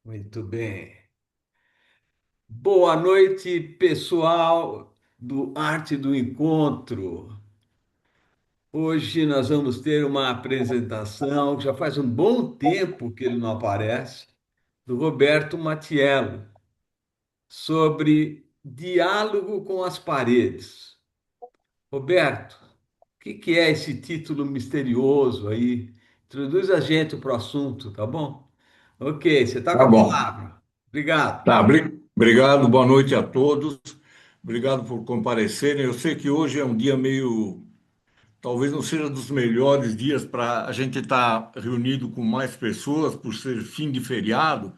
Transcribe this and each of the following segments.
Muito bem. Boa noite, pessoal do Arte do Encontro. Hoje nós vamos ter uma apresentação, que já faz um bom tempo que ele não aparece, do Roberto Matiello, sobre diálogo com as paredes. Roberto, o que é esse título misterioso aí? Introduz a gente para o assunto, tá bom? Ok, você está com Tá a bom. palavra. Obrigado. Tá, obrigado, boa noite a todos. Obrigado por comparecerem. Eu sei que hoje é um dia meio, talvez não seja dos melhores dias para a gente estar reunido com mais pessoas, por ser fim de feriado.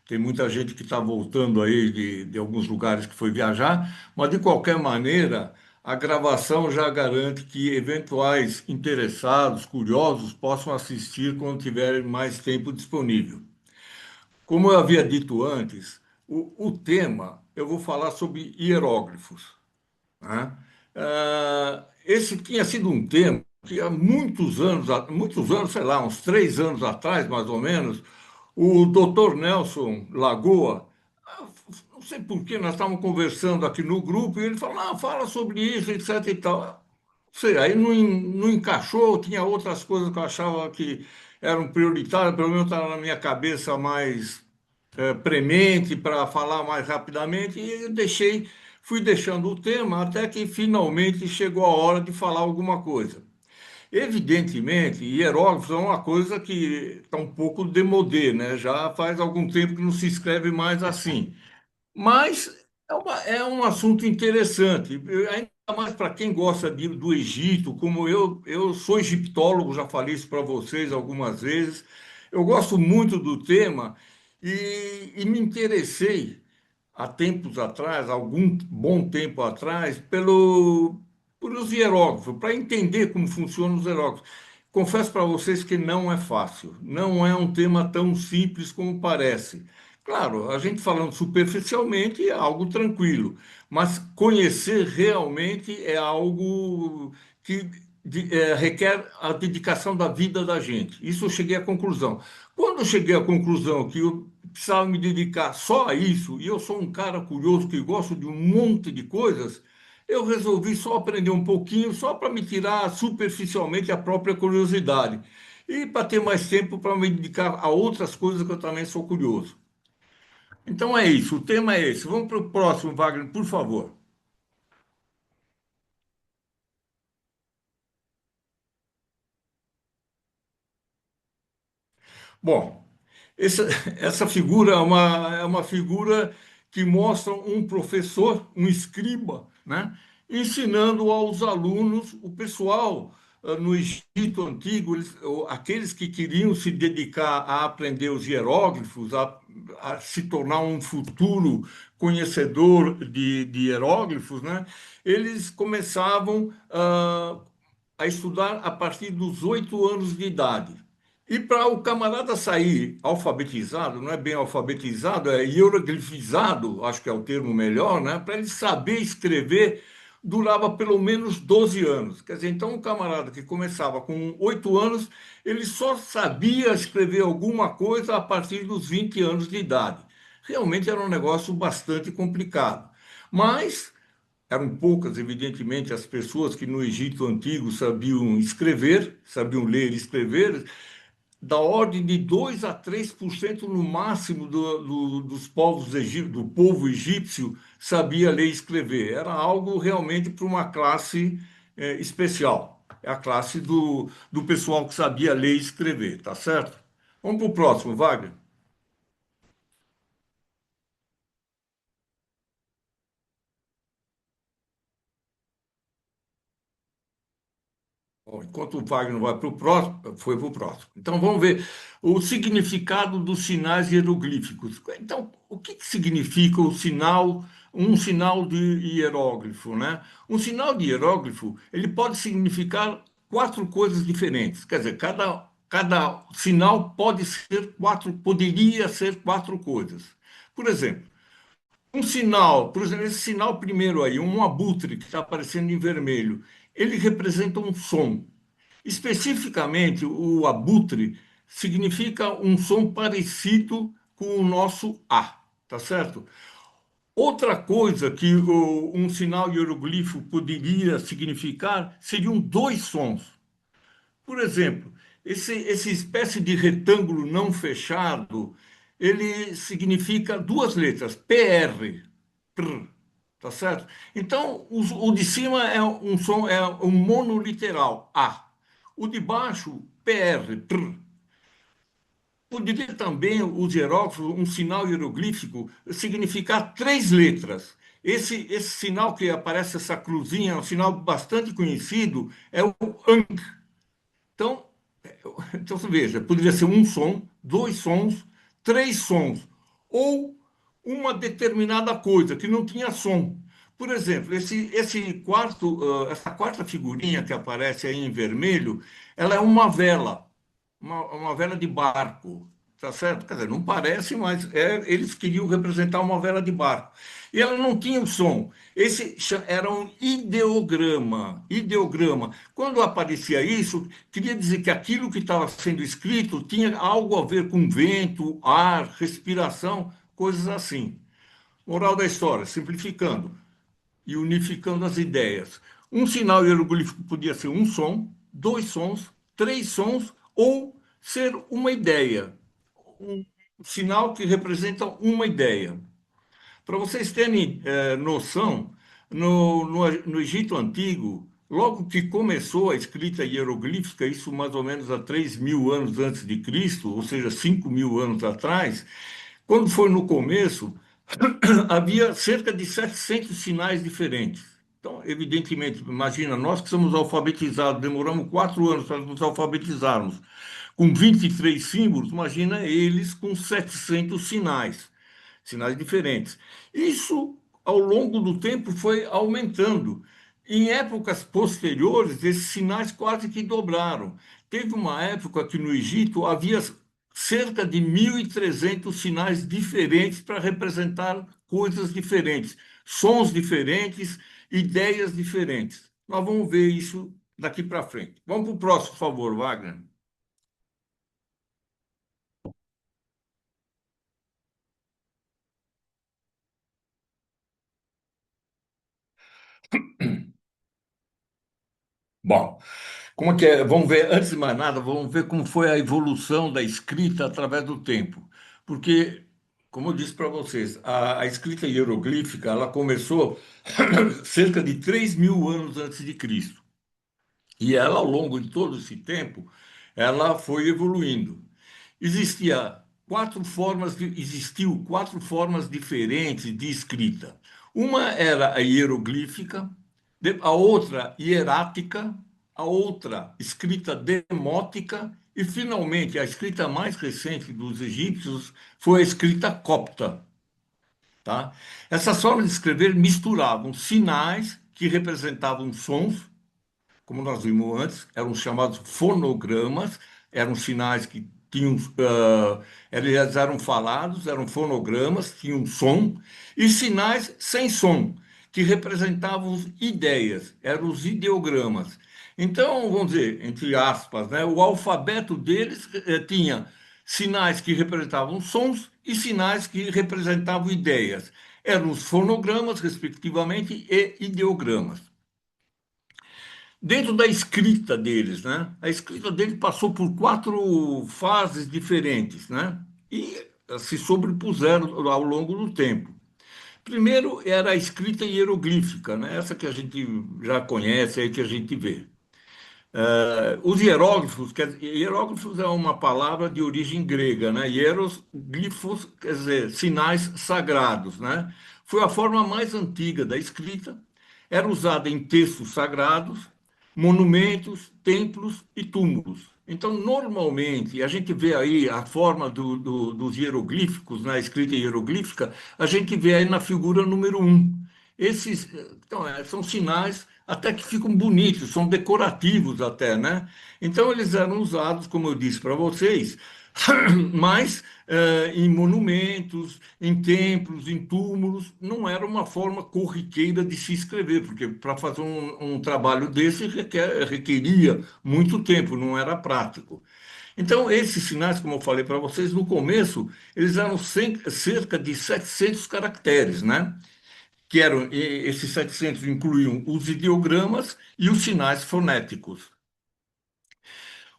Tem muita gente que está voltando aí de alguns lugares que foi viajar, mas de qualquer maneira, a gravação já garante que eventuais interessados, curiosos, possam assistir quando tiverem mais tempo disponível. Como eu havia dito antes, o tema eu vou falar sobre hieróglifos, né? Esse tinha sido um tema que há muitos anos, sei lá, uns 3 anos atrás, mais ou menos, o Dr. Nelson Lagoa, não sei por que, nós estávamos conversando aqui no grupo e ele falou, ah, fala sobre isso, etc e tal. Não sei, aí não encaixou, tinha outras coisas que eu achava que eram prioritárias, pelo menos estava na minha cabeça mais premente para falar mais rapidamente e eu fui deixando o tema até que finalmente chegou a hora de falar alguma coisa. Evidentemente, hieróglifos é uma coisa que está um pouco demodê, né? Já faz algum tempo que não se escreve mais assim. Mas é um assunto interessante, ainda mais para quem gosta do Egito, como eu sou egiptólogo, já falei isso para vocês algumas vezes. Eu gosto muito do tema e me interessei há tempos atrás, algum bom tempo atrás, pelos hieróglifos, para entender como funcionam os hieróglifos. Confesso para vocês que não é fácil, não é um tema tão simples como parece. Claro, a gente falando superficialmente é algo tranquilo, mas conhecer realmente é algo que requer a dedicação da vida da gente. Isso eu cheguei à conclusão. Quando eu cheguei à conclusão que eu precisava me dedicar só a isso, e eu sou um cara curioso que gosto de um monte de coisas, eu resolvi só aprender um pouquinho, só para me tirar superficialmente a própria curiosidade. E para ter mais tempo para me dedicar a outras coisas que eu também sou curioso. Então é isso, o tema é esse. Vamos para o próximo, Wagner, por favor. Bom, essa, essa figura é uma figura que mostra um professor, um escriba, né, ensinando aos alunos, o pessoal no Egito Antigo, aqueles que queriam se dedicar a aprender os hieróglifos, a se tornar um futuro conhecedor de hieróglifos, né, eles começavam a estudar a partir dos 8 anos de idade. E para o camarada sair alfabetizado, não é bem alfabetizado, é hieroglifizado, acho que é o termo melhor, né? Para ele saber escrever, durava pelo menos 12 anos. Quer dizer, então um camarada que começava com 8 anos, ele só sabia escrever alguma coisa a partir dos 20 anos de idade. Realmente era um negócio bastante complicado. Mas eram poucas, evidentemente, as pessoas que no Egito Antigo sabiam escrever, sabiam ler e escrever, da ordem de 2 a 3% no máximo dos povos do povo egípcio sabia ler e escrever. Era algo realmente para uma classe especial. É a classe do pessoal que sabia ler e escrever, tá certo? Vamos para o próximo, Wagner. Bom, enquanto o Wagner vai para o próximo, foi para o próximo. Então vamos ver o significado dos sinais hieroglíficos. Então, o que significa um sinal de hieróglifo, né? Um sinal de hieróglifo, ele pode significar quatro coisas diferentes. Quer dizer, cada sinal poderia ser quatro coisas. Por exemplo, por exemplo, esse sinal primeiro aí, um abutre que está aparecendo em vermelho, ele representa um som. Especificamente, o abutre significa um som parecido com o nosso A, tá certo? Outra coisa que um sinal hieroglifo poderia significar seriam dois sons. Por exemplo, esse espécie de retângulo não fechado, ele significa duas letras, PR, pr, tá certo? Então, o de cima é um som, é um monoliteral, A. O de baixo, PR, pr. Poderia também, os hieróglifos, um sinal hieroglífico, significar três letras. Esse sinal que aparece, essa cruzinha, é um sinal bastante conhecido, é o ANK. Então, então você veja, poderia ser um som, dois sons, três sons, ou uma determinada coisa que não tinha som. Por exemplo, essa quarta figurinha que aparece aí em vermelho, ela é uma vela, uma vela de barco, tá certo? Quer dizer, não parece, mas eles queriam representar uma vela de barco. E ela não tinha o som. Era um ideograma, ideograma. Quando aparecia isso, queria dizer que aquilo que estava sendo escrito tinha algo a ver com vento, ar, respiração, coisas assim. Moral da história, simplificando e unificando as ideias. Um sinal hieroglífico podia ser um som, dois sons, três sons ou ser uma ideia, um sinal que representa uma ideia. Para vocês terem noção, no Egito Antigo, logo que começou a escrita hieroglífica, isso mais ou menos há 3.000 anos antes de Cristo, ou seja, 5.000 anos atrás, quando foi no começo, havia cerca de 700 sinais diferentes. Então, evidentemente, imagina, nós que somos alfabetizados, demoramos 4 anos para nos alfabetizarmos, com 23 símbolos, imagina eles com 700 sinais, sinais diferentes. Isso, ao longo do tempo, foi aumentando. Em épocas posteriores, esses sinais quase que dobraram. Teve uma época que no Egito havia cerca de 1.300 sinais diferentes para representar coisas diferentes, sons diferentes, ideias diferentes. Nós vamos ver isso daqui para frente. Vamos para o próximo, por favor, Wagner. Bom, como é que é? Vamos ver, antes de mais nada, vamos ver como foi a evolução da escrita através do tempo. Porque, como eu disse para vocês, a escrita hieroglífica, ela começou cerca de 3.000 anos antes de Cristo. E ela, ao longo de todo esse tempo, ela foi evoluindo. Existiu quatro formas diferentes de escrita. Uma era a hieroglífica, a outra hierática, a outra escrita demótica e, finalmente, a escrita mais recente dos egípcios foi a escrita copta, tá? Essas formas de escrever misturavam sinais que representavam sons como nós vimos antes, eram chamados fonogramas, eram sinais que tinham, eles eram falados, eram fonogramas, tinham som, e sinais sem som, que representavam ideias, eram os ideogramas. Então, vamos dizer, entre aspas, né, o alfabeto deles tinha sinais que representavam sons e sinais que representavam ideias. Eram os fonogramas, respectivamente, e ideogramas. Dentro da escrita deles, né? A escrita deles passou por quatro fases diferentes, né? E se sobrepuseram ao longo do tempo. Primeiro era a escrita hieroglífica, né? Essa que a gente já conhece, aí que a gente vê. Os hieróglifos, hieróglifos é uma palavra de origem grega, né? Hieroglifos, quer dizer, sinais sagrados, né? Foi a forma mais antiga da escrita, era usada em textos sagrados, monumentos, templos e túmulos. Então, normalmente, a gente vê aí a forma dos hieroglíficos, na escrita hieroglífica, a gente vê aí na figura número um. Esses, então, são sinais até que ficam bonitos, são decorativos até, né? Então eles eram usados, como eu disse para vocês, mas em monumentos, em templos, em túmulos, não era uma forma corriqueira de se escrever, porque para fazer um trabalho desse requeria muito tempo, não era prático. Então, esses sinais, como eu falei para vocês no começo, eles eram cerca de 700 caracteres, né? Que eram, esses 700 incluíam os ideogramas e os sinais fonéticos.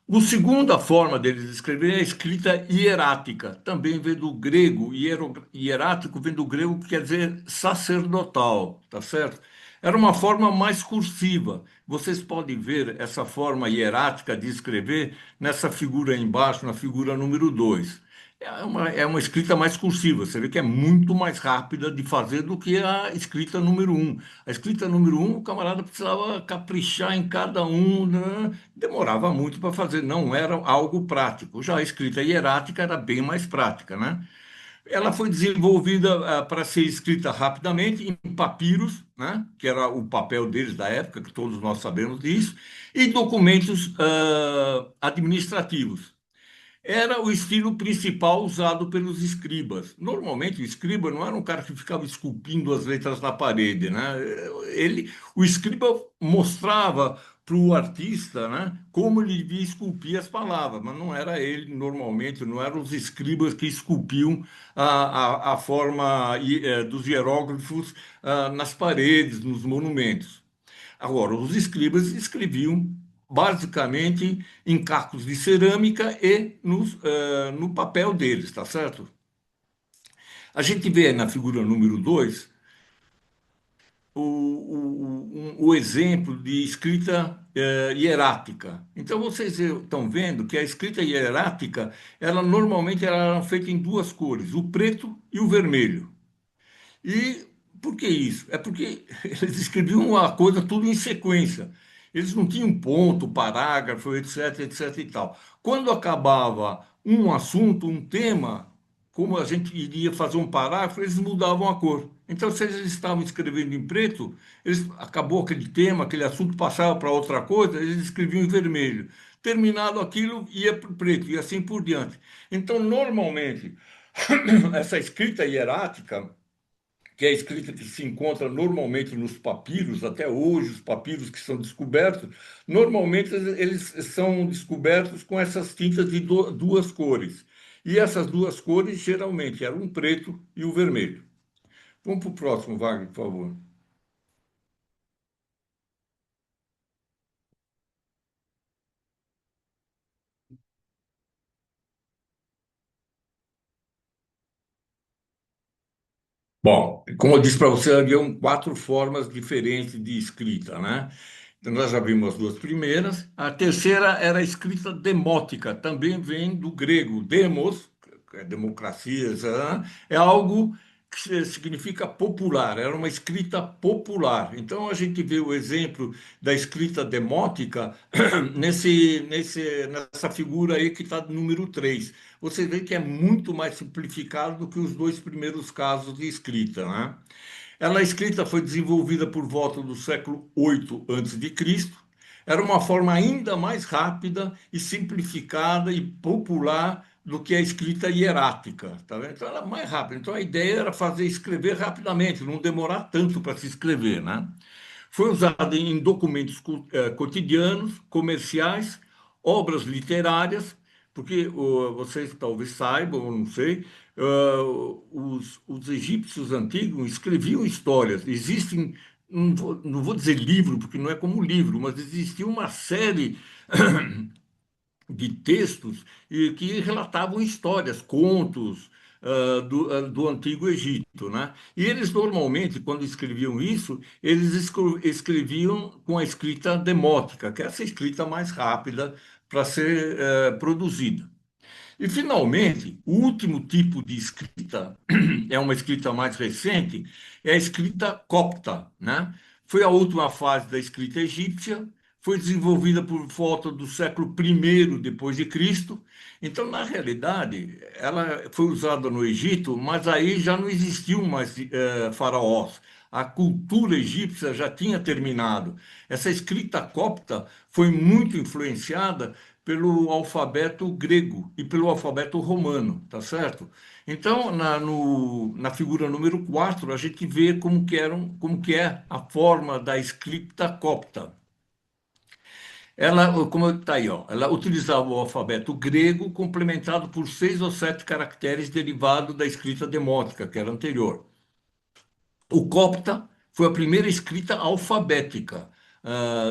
A segunda forma deles escreverem é a escrita hierática, também vem do grego, hierático vem do grego que quer dizer sacerdotal, tá certo? Era uma forma mais cursiva. Vocês podem ver essa forma hierática de escrever nessa figura aí embaixo, na figura número 2. É uma escrita mais cursiva, você vê que é muito mais rápida de fazer do que a escrita número um. A escrita número um, o camarada precisava caprichar em cada um, né? Demorava muito para fazer, não era algo prático. Já a escrita hierática era bem mais prática, né? Ela foi desenvolvida para ser escrita rapidamente em papiros, né? Que era o papel deles da época, que todos nós sabemos disso, e documentos administrativos. Era o estilo principal usado pelos escribas. Normalmente, o escriba não era um cara que ficava esculpindo as letras na parede, né? O escriba mostrava para o artista, né, como ele devia esculpir as palavras, mas não era ele normalmente, não eram os escribas que esculpiam a forma dos hieróglifos nas paredes, nos monumentos. Agora, os escribas escreviam basicamente em cacos de cerâmica e no papel deles, tá certo? A gente vê na figura número 2 o exemplo de escrita hierática. Então, vocês estão vendo que a escrita hierática, ela normalmente era feita em duas cores, o preto e o vermelho. E por que isso? É porque eles escreviam a coisa tudo em sequência. Eles não tinham ponto, parágrafo, etc, etc e tal. Quando acabava um assunto, um tema, como a gente iria fazer um parágrafo, eles mudavam a cor. Então, se eles estavam escrevendo em preto, acabou aquele tema, aquele assunto passava para outra coisa, eles escreviam em vermelho. Terminado aquilo, ia para o preto e assim por diante. Então, normalmente, essa escrita hierática que é a escrita que se encontra normalmente nos papiros, até hoje, os papiros que são descobertos, normalmente eles são descobertos com essas tintas de duas cores. E essas duas cores geralmente eram o preto e o vermelho. Vamos para o próximo, Wagner, por favor. Bom, como eu disse para você, haviam quatro formas diferentes de escrita, né? Então, nós já vimos as duas primeiras. A terceira era a escrita demótica, também vem do grego demos, que é democracia, é algo que significa popular, era uma escrita popular. Então, a gente vê o exemplo da escrita demótica nessa figura aí que está no número 3. Você vê que é muito mais simplificado do que os dois primeiros casos de escrita, né? Ela, a escrita foi desenvolvida por volta do século 8 a.C. Era uma forma ainda mais rápida e simplificada e popular do que a escrita hierática, tá vendo? Então era mais rápida. Então a ideia era fazer escrever rapidamente, não demorar tanto para se escrever, né? Foi usada em documentos cotidianos, comerciais, obras literárias, porque vocês talvez saibam, ou não sei, os egípcios antigos escreviam histórias. Existem, não vou dizer livro, porque não é como livro, mas existia uma série de textos que relatavam histórias, contos do Antigo Egito, né? E eles normalmente, quando escreviam isso, eles escreviam com a escrita demótica, que é essa escrita mais rápida para ser produzida. E, finalmente, o último tipo de escrita, é uma escrita mais recente, é a escrita copta, né? Foi a última fase da escrita egípcia, foi desenvolvida por volta do século I depois de Cristo. Então, na realidade, ela foi usada no Egito, mas aí já não existiam mais faraós. A cultura egípcia já tinha terminado. Essa escrita copta foi muito influenciada pelo alfabeto grego e pelo alfabeto romano, tá certo? Então, na figura número 4 a gente vê como que é a forma da escrita copta. Ela, como está aí, ó, ela utilizava o alfabeto grego complementado por 6 ou 7 caracteres derivados da escrita demótica, que era anterior. O copta foi a primeira escrita alfabética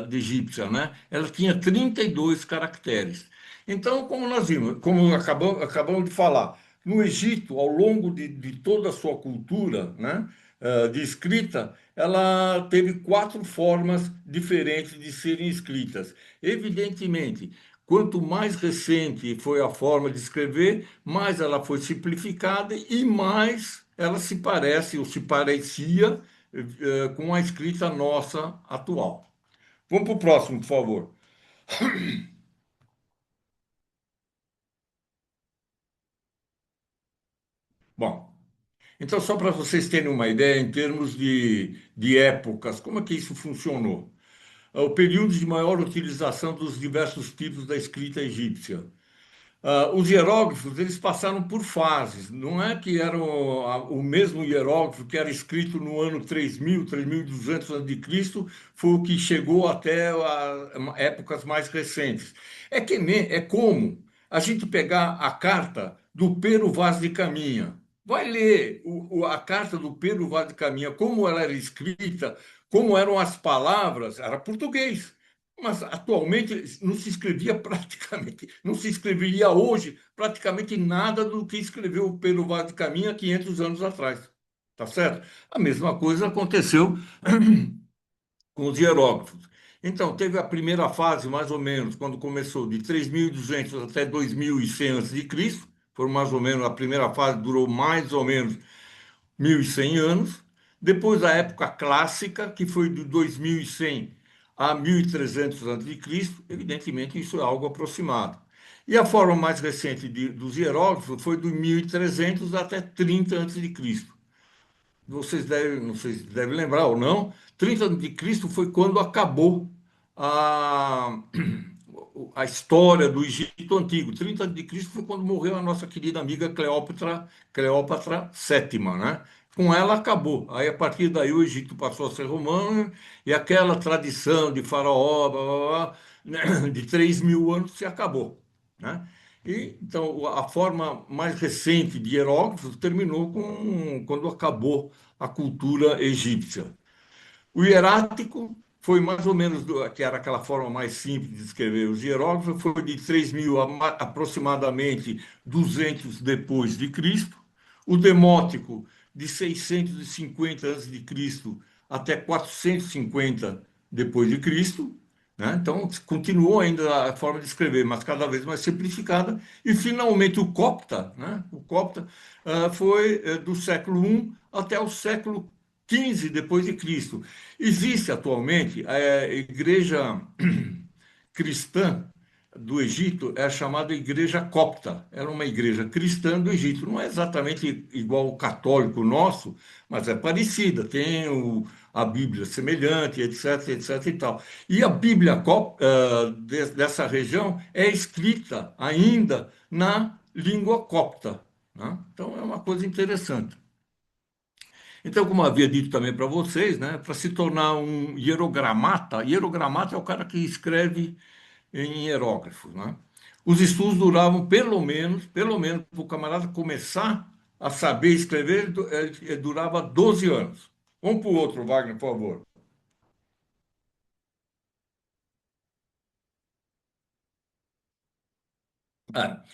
de egípcia, né? Ela tinha 32 caracteres. Então, como nós vimos, como acabamos de falar, no Egito, ao longo de toda a sua cultura, né, de escrita, ela teve 4 formas diferentes de serem escritas. Evidentemente, quanto mais recente foi a forma de escrever, mais ela foi simplificada e mais ela se parece ou se parecia com a escrita nossa atual. Vamos para o próximo, por favor. Bom, então só para vocês terem uma ideia em termos de épocas, como é que isso funcionou? O período de maior utilização dos diversos tipos da escrita egípcia. Os hieróglifos, eles passaram por fases. Não é que era o mesmo hieróglifo que era escrito no ano 3000, 3200 a.C., foi o que chegou até épocas mais recentes. É como a gente pegar a carta do Pero Vaz de Caminha. Vai ler a carta do Pero Vaz de Caminha, como ela era escrita, como eram as palavras, era português. Mas atualmente não se escrevia praticamente, não se escreveria hoje praticamente nada do que escreveu o Pedro Vaz de Caminha 500 anos atrás. Tá certo? A mesma coisa aconteceu com os hieróglifos. Então, teve a primeira fase, mais ou menos, quando começou de 3.200 até 2.100 a.C., foi mais ou menos, a primeira fase durou mais ou menos 1.100 anos. Depois a época clássica, que foi de 2.100 a 1.300 a.C., evidentemente isso é algo aproximado. E a forma mais recente dos hieróglifos foi do 1.300 até 30 a.C. Não sei se devem lembrar ou não, 30 a.C. foi quando acabou a, a história do Egito Antigo. 30 de Cristo foi quando morreu a nossa querida amiga Cleópatra sétima, né? Com ela acabou. Aí, a partir daí, o Egito passou a ser romano e aquela tradição de faraó, blá, blá, blá, né, de 3.000 anos se acabou, né? E, então, a forma mais recente de hieróglifos terminou quando acabou a cultura egípcia. O hierático foi mais ou menos, que era aquela forma mais simples de escrever os hieróglifos, foi de 3.000 a aproximadamente 200 depois de Cristo. O demótico, de 650 antes de Cristo até 450 depois de Cristo, né? Então, continuou ainda a forma de escrever, mas cada vez mais simplificada. E, finalmente, o copta, né? O copta foi do século I até o século XV depois de Cristo. Existe atualmente a igreja cristã do Egito, é a chamada Igreja Copta. Era uma igreja cristã do Egito. Não é exatamente igual o católico nosso, mas é parecida. Tem a Bíblia semelhante, etc, etc e tal. E a Bíblia dessa região é escrita ainda na língua copta, né? Então é uma coisa interessante. Então, como eu havia dito também para vocês, né, para se tornar um hierogramata é o cara que escreve em hierógrafos, né? Os estudos duravam pelo menos, para o camarada começar a saber escrever, durava 12 anos. Vamos para o outro, Wagner, por favor.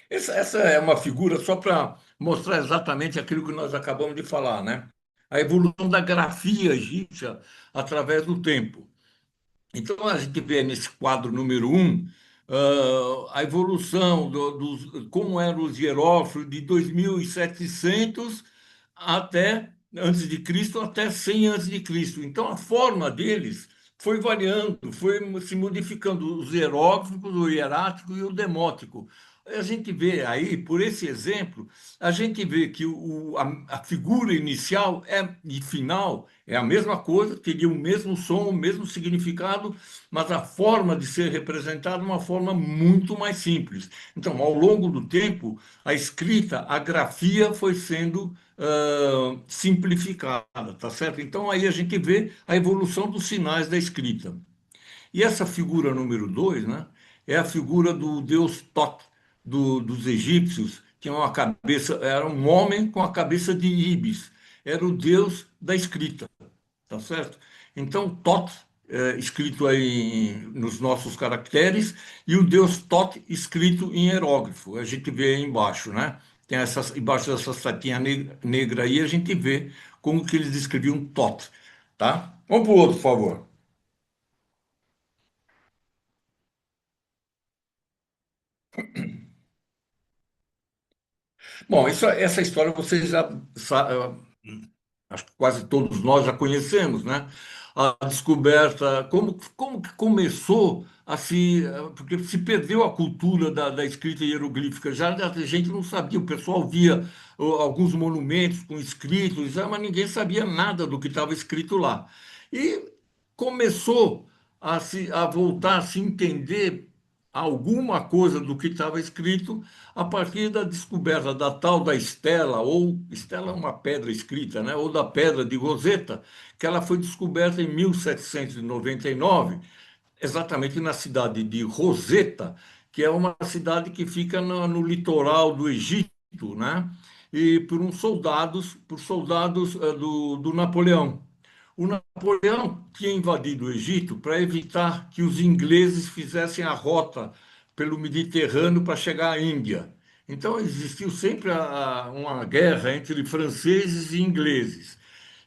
Essa é uma figura só para mostrar exatamente aquilo que nós acabamos de falar, né? A evolução da grafia egípcia através do tempo. Então, a gente vê nesse quadro número 1 a evolução como eram os hieróglifos de 2.700 até antes de Cristo até 100 antes de Cristo. Então, a forma deles foi variando, foi se modificando os hieróglifos, o hierático e o demótico. A gente vê aí, por esse exemplo, a gente vê que a figura inicial e final é a mesma coisa, teria o mesmo som, o mesmo significado, mas a forma de ser representado é uma forma muito mais simples. Então, ao longo do tempo, a escrita, a grafia foi sendo simplificada, tá certo? Então, aí a gente vê a evolução dos sinais da escrita. E essa figura número 2, né, é a figura do deus Tot, dos egípcios, que é uma cabeça, era um homem com a cabeça de íbis, era o deus da escrita, tá certo? Então, Tot, escrito aí nos nossos caracteres, e o deus Tot escrito em hieróglifo. A gente vê aí embaixo, né? Tem essas, embaixo dessa setinha negra aí, a gente vê como que eles escreviam Tot, tá? Vamos para o outro, por favor. Bom, essa história vocês já acho que quase todos nós já conhecemos, né? A descoberta, como que começou a se. Porque se perdeu a cultura da escrita hieroglífica, já a gente não sabia, o pessoal via alguns monumentos com escritos, mas ninguém sabia nada do que estava escrito lá. E começou a voltar a se entender alguma coisa do que estava escrito a partir da descoberta da tal da estela, ou estela é uma pedra escrita, né? Ou da pedra de Roseta, que ela foi descoberta em 1799, exatamente na cidade de Roseta, que é uma cidade que fica no litoral do Egito, né? E por soldados do Napoleão. O Napoleão tinha invadido o Egito para evitar que os ingleses fizessem a rota pelo Mediterrâneo para chegar à Índia. Então existiu sempre uma guerra entre franceses e ingleses.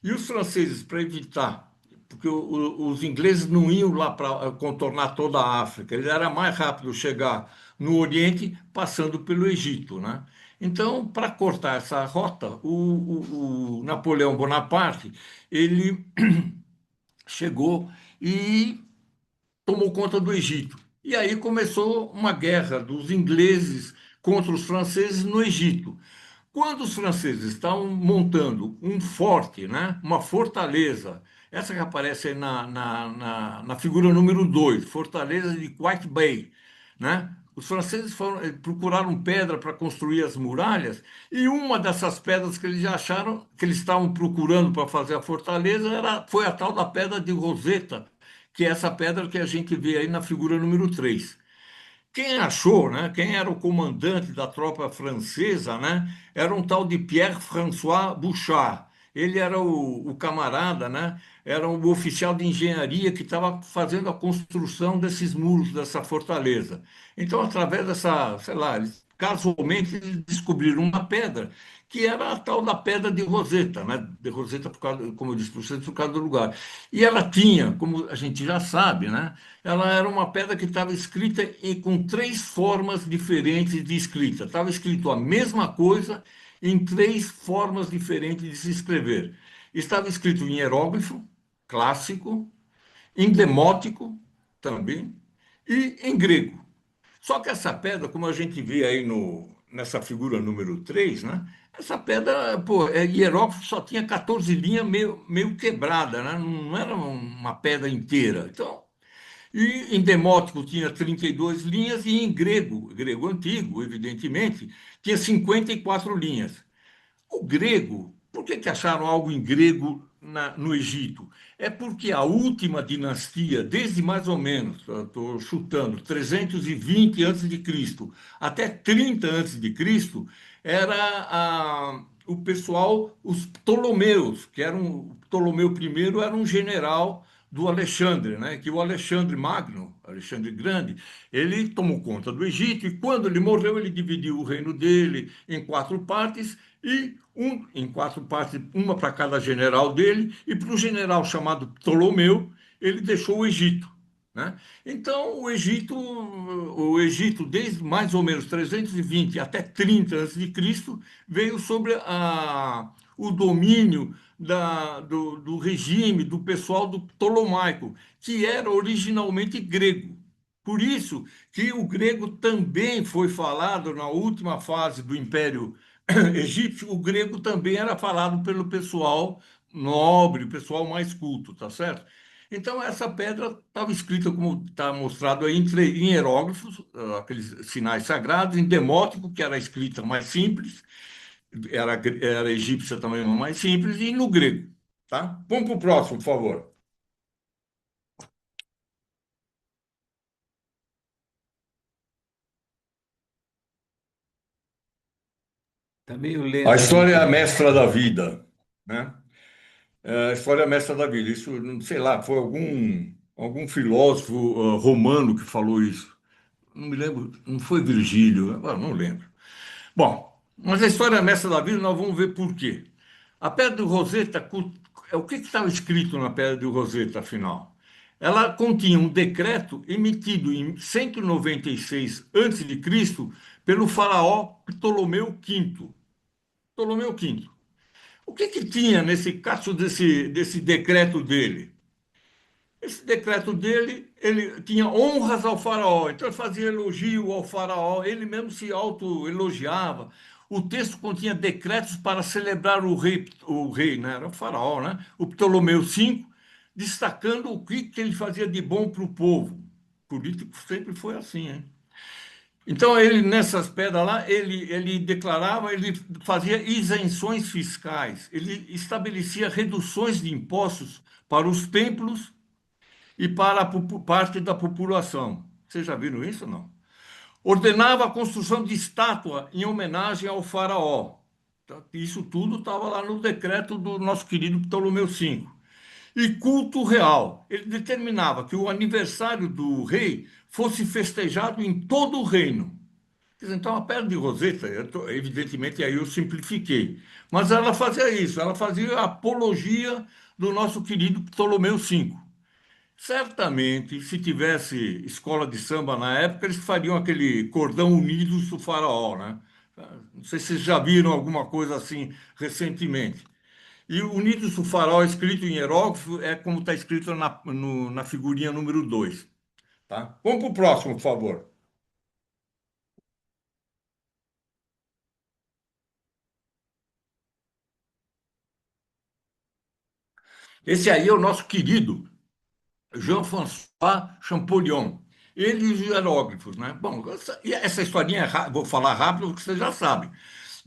E os franceses, para evitar, porque os ingleses não iam lá para contornar toda a África, ele era mais rápido chegar no Oriente passando pelo Egito, né? Então, para cortar essa rota, o Napoleão Bonaparte ele chegou e tomou conta do Egito. E aí começou uma guerra dos ingleses contra os franceses no Egito. Quando os franceses estavam montando um forte, né, uma fortaleza, essa que aparece aí na figura número 2, Fortaleza de White Bay, né? Os franceses procuraram pedra para construir as muralhas, e uma dessas pedras que eles já acharam, que eles estavam procurando para fazer a fortaleza, foi a tal da pedra de Roseta, que é essa pedra que a gente vê aí na figura número 3. Quem achou, né, quem era o comandante da tropa francesa, né, era um tal de Pierre-François Bouchard. Ele era o camarada, né, era o oficial de engenharia que estava fazendo a construção desses muros, dessa fortaleza. Então, através dessa, sei lá, casualmente eles descobriram uma pedra que era a tal da pedra de Roseta, né? De Roseta, por causa, como eu disse, por causa do lugar. E ela tinha, como a gente já sabe, né? Ela era uma pedra que estava escrita com três formas diferentes de escrita. Estava escrito a mesma coisa em três formas diferentes de se escrever. Estava escrito em hieróglifo, clássico, em demótico, também, e em grego. Só que essa pedra, como a gente vê aí nessa figura número 3, né? Essa pedra, pô, hieróglifo só tinha 14 linhas meio quebrada, né? Não era uma pedra inteira. Então, e em demótico tinha 32 linhas e em grego, grego antigo, evidentemente, tinha 54 linhas. O grego, por que que acharam algo em grego no Egito? É porque a última dinastia, desde mais ou menos, estou chutando, 320 a.C. até 30 a.C., era o pessoal, os Ptolomeus, que eram, o Ptolomeu I era um general do Alexandre, né? Que o Alexandre Magno, Alexandre Grande, ele tomou conta do Egito e quando ele morreu, ele dividiu o reino dele em quatro partes e em quatro partes, uma para cada general dele, e para um general chamado Ptolomeu, ele deixou o Egito. Né? Então, o Egito, desde mais ou menos 320 até 30 a.C., veio sobre o domínio do regime do pessoal do Ptolomaico, que era originalmente grego. Por isso que o grego também foi falado na última fase do Império egípcio, o grego também era falado pelo pessoal nobre, pessoal mais culto, tá certo? Então, essa pedra estava escrita, como está mostrado aí, em hieróglifos, aqueles sinais sagrados, em demótico, que era a escrita mais simples, era egípcia também, mais simples, e no grego. Tá? Vamos para o próximo, por favor. Tá meio A lento a história é a leitura. mestra da vida, né? É, a história é a mestra da vida. Isso, não sei lá, foi algum filósofo romano que falou isso. Não me lembro, não foi Virgílio, agora não lembro. Bom, mas a história é a mestra da vida, nós vamos ver por quê. A Pedra de Roseta, o que estava escrito na Pedra de Roseta, afinal? Ela continha um decreto emitido em 196 a.C. pelo faraó Ptolomeu V. Ptolomeu V. O que tinha nesse caso desse decreto dele? Esse decreto dele, ele tinha honras ao faraó, então ele fazia elogio ao faraó, ele mesmo se autoelogiava. O texto continha decretos para celebrar o rei, né? Era o faraó, né? O Ptolomeu V, destacando o que ele fazia de bom para o povo. Político sempre foi assim, hein? Então, ele, nessas pedras lá, ele declarava, ele fazia isenções fiscais, ele estabelecia reduções de impostos para os templos e para a parte da população. Vocês já viram isso ou não? Ordenava a construção de estátua em homenagem ao faraó. Isso tudo estava lá no decreto do nosso querido Ptolomeu V. E culto real. Ele determinava que o aniversário do rei fosse festejado em todo o reino. Então, a Pedra de Roseta, evidentemente, aí eu simplifiquei, mas ela fazia isso, ela fazia apologia do nosso querido Ptolomeu V. Certamente, se tivesse escola de samba na época, eles fariam aquele cordão unidos do faraó, né? Não sei se vocês já viram alguma coisa assim recentemente. E o Unidos do Faraó, escrito em hieróglifo, é como está escrito na figurinha número 2, tá? Vamos para o próximo, por favor. Esse aí é o nosso querido Jean-François Champollion. Ele e os hieróglifos, né? Bom, essa historinha, vou falar rápido, porque você já sabe.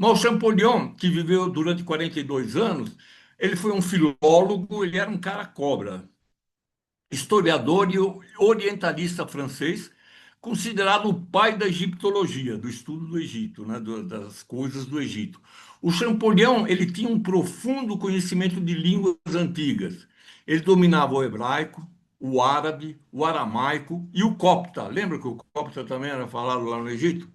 Mas o Champollion, que viveu durante 42 anos, ele foi um filólogo, ele era um cara cobra, historiador e orientalista francês, considerado o pai da egiptologia, do estudo do Egito, né, das coisas do Egito. O Champollion, ele tinha um profundo conhecimento de línguas antigas. Ele dominava o hebraico, o árabe, o aramaico e o copta. Lembra que o copta também era falado lá no Egito?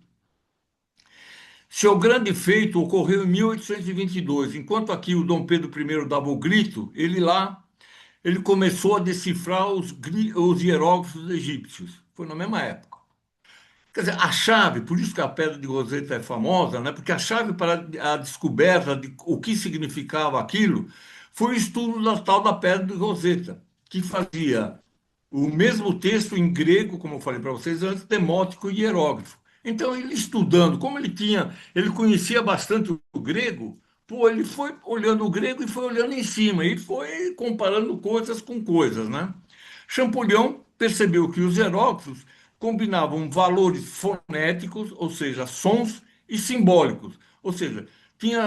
Seu grande feito ocorreu em 1822. Enquanto aqui o Dom Pedro I dava o grito, ele começou a decifrar os hieróglifos egípcios. Foi na mesma época. Quer dizer, a chave, por isso que a Pedra de Roseta é famosa, né? Porque a chave para a descoberta de o que significava aquilo foi o estudo da tal da Pedra de Roseta, que fazia o mesmo texto em grego, como eu falei para vocês antes, demótico e hierógrafo. Então, ele estudando, como ele conhecia bastante o grego, pô, ele foi olhando o grego e foi olhando em cima, e foi comparando coisas com coisas, né? Champollion percebeu que os hieróglifos combinavam valores fonéticos, ou seja, sons, e simbólicos, ou seja, tinha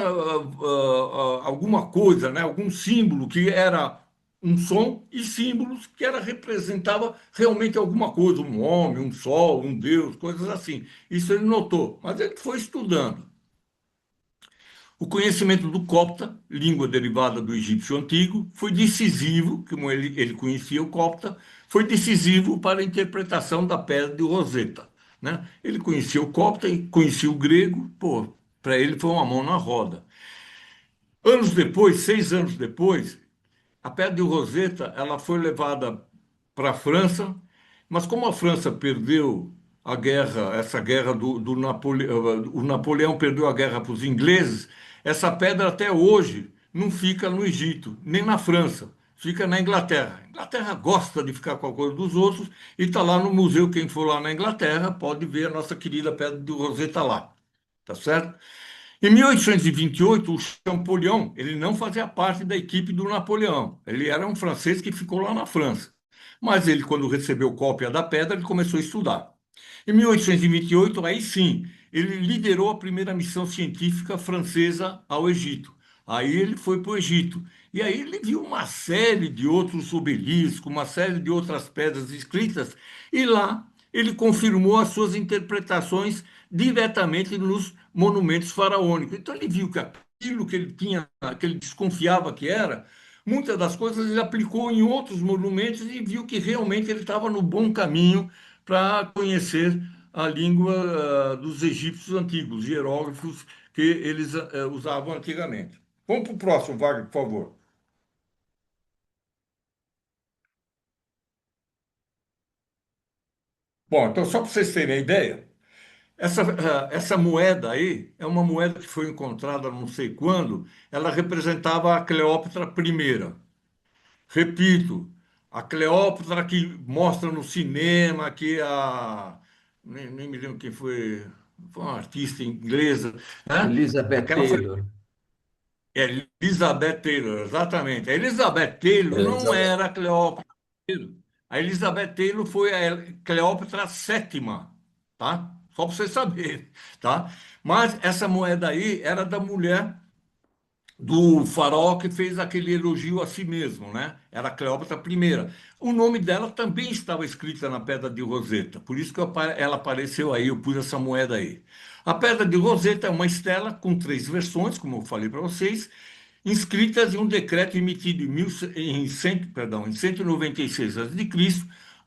alguma coisa, né, algum símbolo que era um som e símbolos que representava realmente alguma coisa, um homem, um sol, um Deus, coisas assim. Isso ele notou, mas ele foi estudando. O conhecimento do copta, língua derivada do egípcio antigo, foi decisivo, como ele conhecia o copta, foi decisivo para a interpretação da Pedra de Roseta, né? Ele conhecia o copta e conhecia o grego, pô, para ele foi uma mão na roda. Anos depois, 6 anos depois, a Pedra de Roseta, ela foi levada para a França, mas como a França perdeu a guerra, essa guerra do Napoleão, o Napoleão perdeu a guerra para os ingleses, essa pedra até hoje não fica no Egito, nem na França, fica na Inglaterra. A Inglaterra gosta de ficar com a coisa dos outros e está lá no museu. Quem for lá na Inglaterra pode ver a nossa querida Pedra de Roseta lá, tá certo? Em 1828, o Champollion, ele não fazia parte da equipe do Napoleão. Ele era um francês que ficou lá na França. Mas ele, quando recebeu cópia da pedra, ele começou a estudar. Em 1828, aí sim, ele liderou a primeira missão científica francesa ao Egito. Aí ele foi para o Egito. E aí ele viu uma série de outros obeliscos, uma série de outras pedras escritas, e lá ele confirmou as suas interpretações diretamente nos monumentos faraônicos. Então ele viu que aquilo que ele tinha, que ele desconfiava que era, muitas das coisas ele aplicou em outros monumentos e viu que realmente ele estava no bom caminho para conhecer a língua dos egípcios antigos, os hieróglifos que eles usavam antigamente. Vamos para o próximo, Wagner, por favor. Bom, então só para vocês terem a ideia, essa moeda aí é uma moeda que foi encontrada não sei quando, ela representava a Cleópatra I. Repito, a Cleópatra que mostra no cinema que nem me lembro quem foi uma artista inglesa, né? Elizabeth Aquela foi Taylor. Elizabeth Taylor, exatamente. A Elizabeth Taylor não Elizabeth. era a Cleópatra Taylor. A Elizabeth Taylor foi a Cleópatra sétima, tá? Só para vocês saberem, tá? Mas essa moeda aí era da mulher do faraó que fez aquele elogio a si mesmo, né? Era Cleópatra I. O nome dela também estava escrito na Pedra de Roseta, por isso que ela apareceu aí, eu pus essa moeda aí. A Pedra de Roseta é uma estela com três versões, como eu falei para vocês, inscritas em um decreto emitido em 196 a.C.,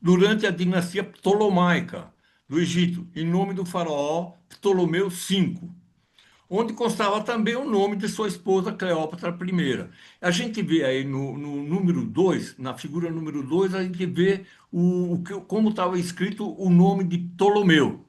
durante a dinastia Ptolomaica do Egito, em nome do faraó Ptolomeu V, onde constava também o nome de sua esposa Cleópatra I. A gente vê aí no número 2, na figura número 2, a gente vê como estava escrito o nome de Ptolomeu.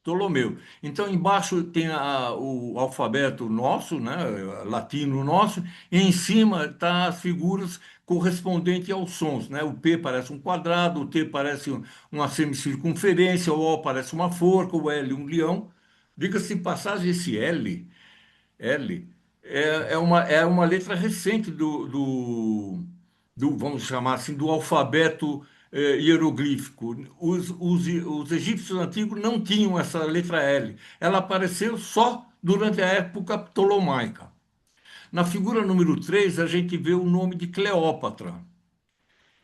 Ptolomeu. Então, embaixo tem o alfabeto nosso, né, latino nosso, e em cima tá as figuras correspondentes aos sons, né? O P parece um quadrado, o T parece uma semicircunferência, o O parece uma forca, o L um leão. Diga-se de passagem, esse L, é uma letra recente vamos chamar assim, do alfabeto hieroglífico. Os egípcios antigos não tinham essa letra L. Ela apareceu só durante a época ptolomaica. Na figura número 3 a gente vê o nome de Cleópatra.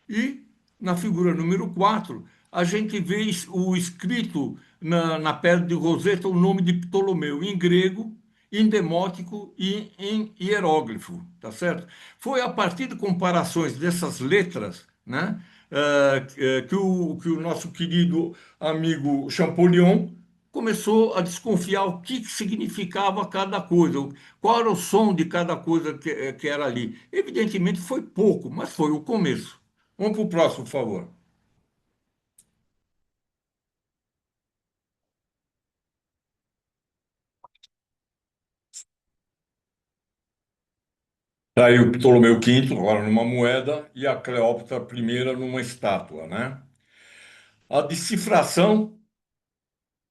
E na figura número 4 a gente vê o escrito na pedra de Roseta o nome de Ptolomeu em grego, em demótico e em hieróglifo, tá certo? Foi a partir de comparações dessas letras, né, que o nosso querido amigo Champollion começou a desconfiar o que significava cada coisa, qual era o som de cada coisa que era ali. Evidentemente foi pouco, mas foi o começo. Vamos para o próximo, por favor. Está aí o Ptolomeu V, agora numa moeda, e a Cleópatra I numa estátua, né? A decifração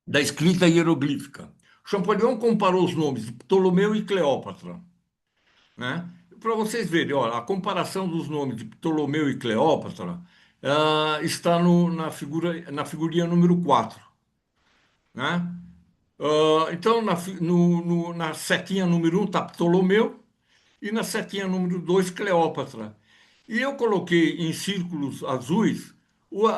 da escrita hieroglífica. Champollion comparou os nomes de Ptolomeu e Cleópatra, né? Para vocês verem, olha, a comparação dos nomes de Ptolomeu e Cleópatra está na figurinha número 4, né? Então, na setinha número 1 está Ptolomeu, e na setinha número 2 Cleópatra. E eu coloquei em círculos azuis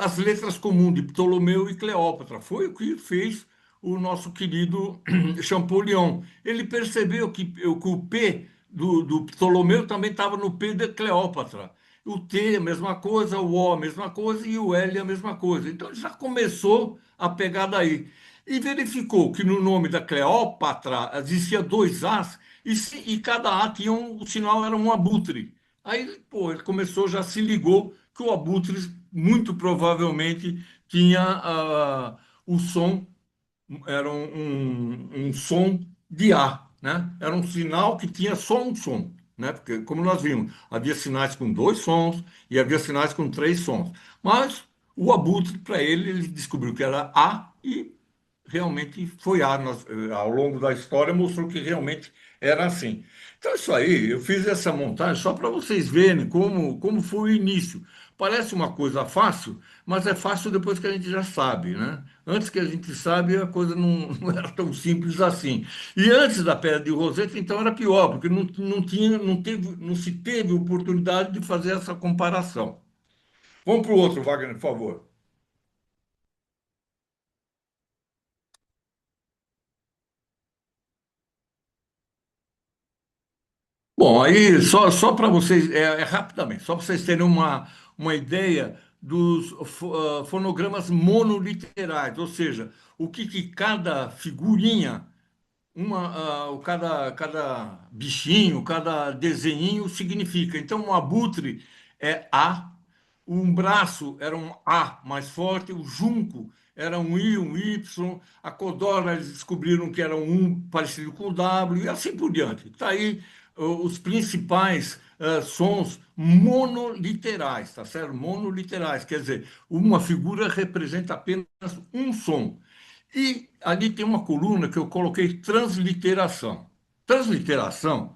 as letras comuns de Ptolomeu e Cleópatra. Foi o que fez o nosso querido Champollion. Ele percebeu que o P do Ptolomeu também estava no P de Cleópatra. O T, a mesma coisa, o O, a mesma coisa, e o L, a mesma coisa. Então, ele já começou a pegar daí. E verificou que no nome da Cleópatra existia dois As, e cada A tinha o sinal era um abutre. Aí, pô, ele começou, já se ligou que o abutre muito provavelmente tinha o som, era um som de A, né? Era um sinal que tinha só um som, né? Porque, como nós vimos, havia sinais com dois sons e havia sinais com três sons. Mas o abutre, para ele, ele descobriu que era A e realmente foi A. Ao longo da história mostrou que realmente era assim. Então, isso aí, eu fiz essa montagem só para vocês verem como foi o início. Parece uma coisa fácil, mas é fácil depois que a gente já sabe, né? Antes que a gente sabe, a coisa não, não era tão simples assim. E antes da Pedra de Roseta, então, era pior, porque não se teve oportunidade de fazer essa comparação. Vamos para o outro, Wagner, por favor. Bom, aí só para vocês, rapidamente, só para vocês terem uma ideia dos fonogramas monoliterais, ou seja, o que cada figurinha, cada bichinho, cada desenhinho significa. Então, um abutre é A, um braço era um A mais forte, o junco era um I, um Y, a codorna eles descobriram que era um parecido com o W, e assim por diante. Está aí os principais sons monoliterais, tá certo? Monoliterais, quer dizer, uma figura representa apenas um som. E ali tem uma coluna que eu coloquei transliteração. Transliteração,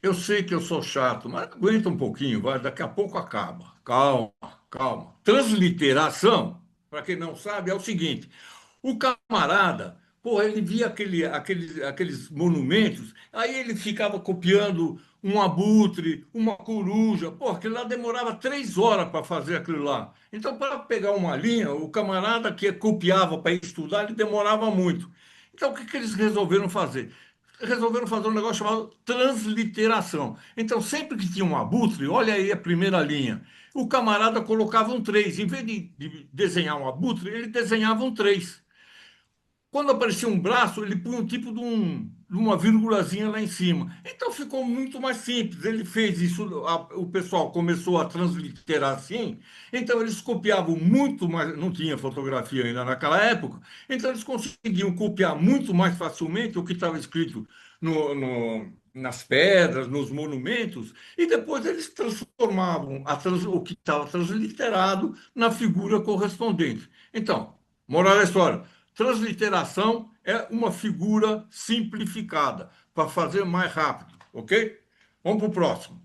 eu sei que eu sou chato, mas aguenta um pouquinho, vai, daqui a pouco acaba. Calma, calma. Transliteração, para quem não sabe, é o seguinte: o camarada, pô, ele via aqueles monumentos, aí ele ficava copiando um abutre, uma coruja, pô, aquilo lá demorava 3 horas para fazer aquilo lá. Então, para pegar uma linha, o camarada que copiava para estudar, ele demorava muito. Então, o que que eles resolveram fazer? Resolveram fazer um negócio chamado transliteração. Então, sempre que tinha um abutre, olha aí a primeira linha, o camarada colocava um 3. Em vez de desenhar um abutre, ele desenhava um 3. Quando aparecia um braço, ele punha um tipo de uma vírgulazinha lá em cima. Então ficou muito mais simples. Ele fez isso, o pessoal começou a transliterar assim, então eles copiavam muito mais, não tinha fotografia ainda naquela época, então eles conseguiam copiar muito mais facilmente o que estava escrito nas pedras, nos monumentos, e depois eles transformavam o que estava transliterado na figura correspondente. Então, moral da história. Transliteração é uma figura simplificada para fazer mais rápido, ok? Vamos para o próximo.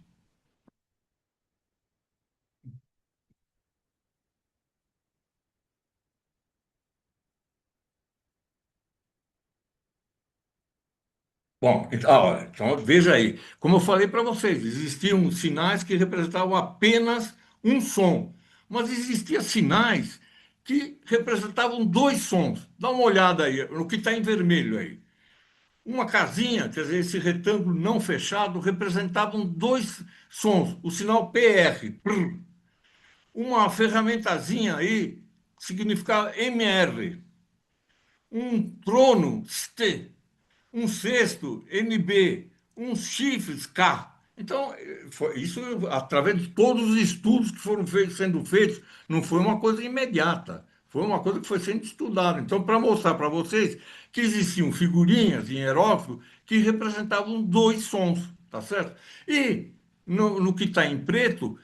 Bom, então veja aí. Como eu falei para vocês, existiam sinais que representavam apenas um som, mas existiam sinais que representavam dois sons. Dá uma olhada aí, no que está em vermelho aí. Uma casinha, quer dizer, esse retângulo não fechado, representavam dois sons. O sinal PR, prr, uma ferramentazinha aí significava MR, um trono ST, um cesto NB, uns chifres K. Então, isso através de todos os estudos que foram sendo feitos, não foi uma coisa imediata, foi uma coisa que foi sendo estudada. Então, para mostrar para vocês que existiam figurinhas em hieróglifo que representavam dois sons, tá certo? E no que está em preto,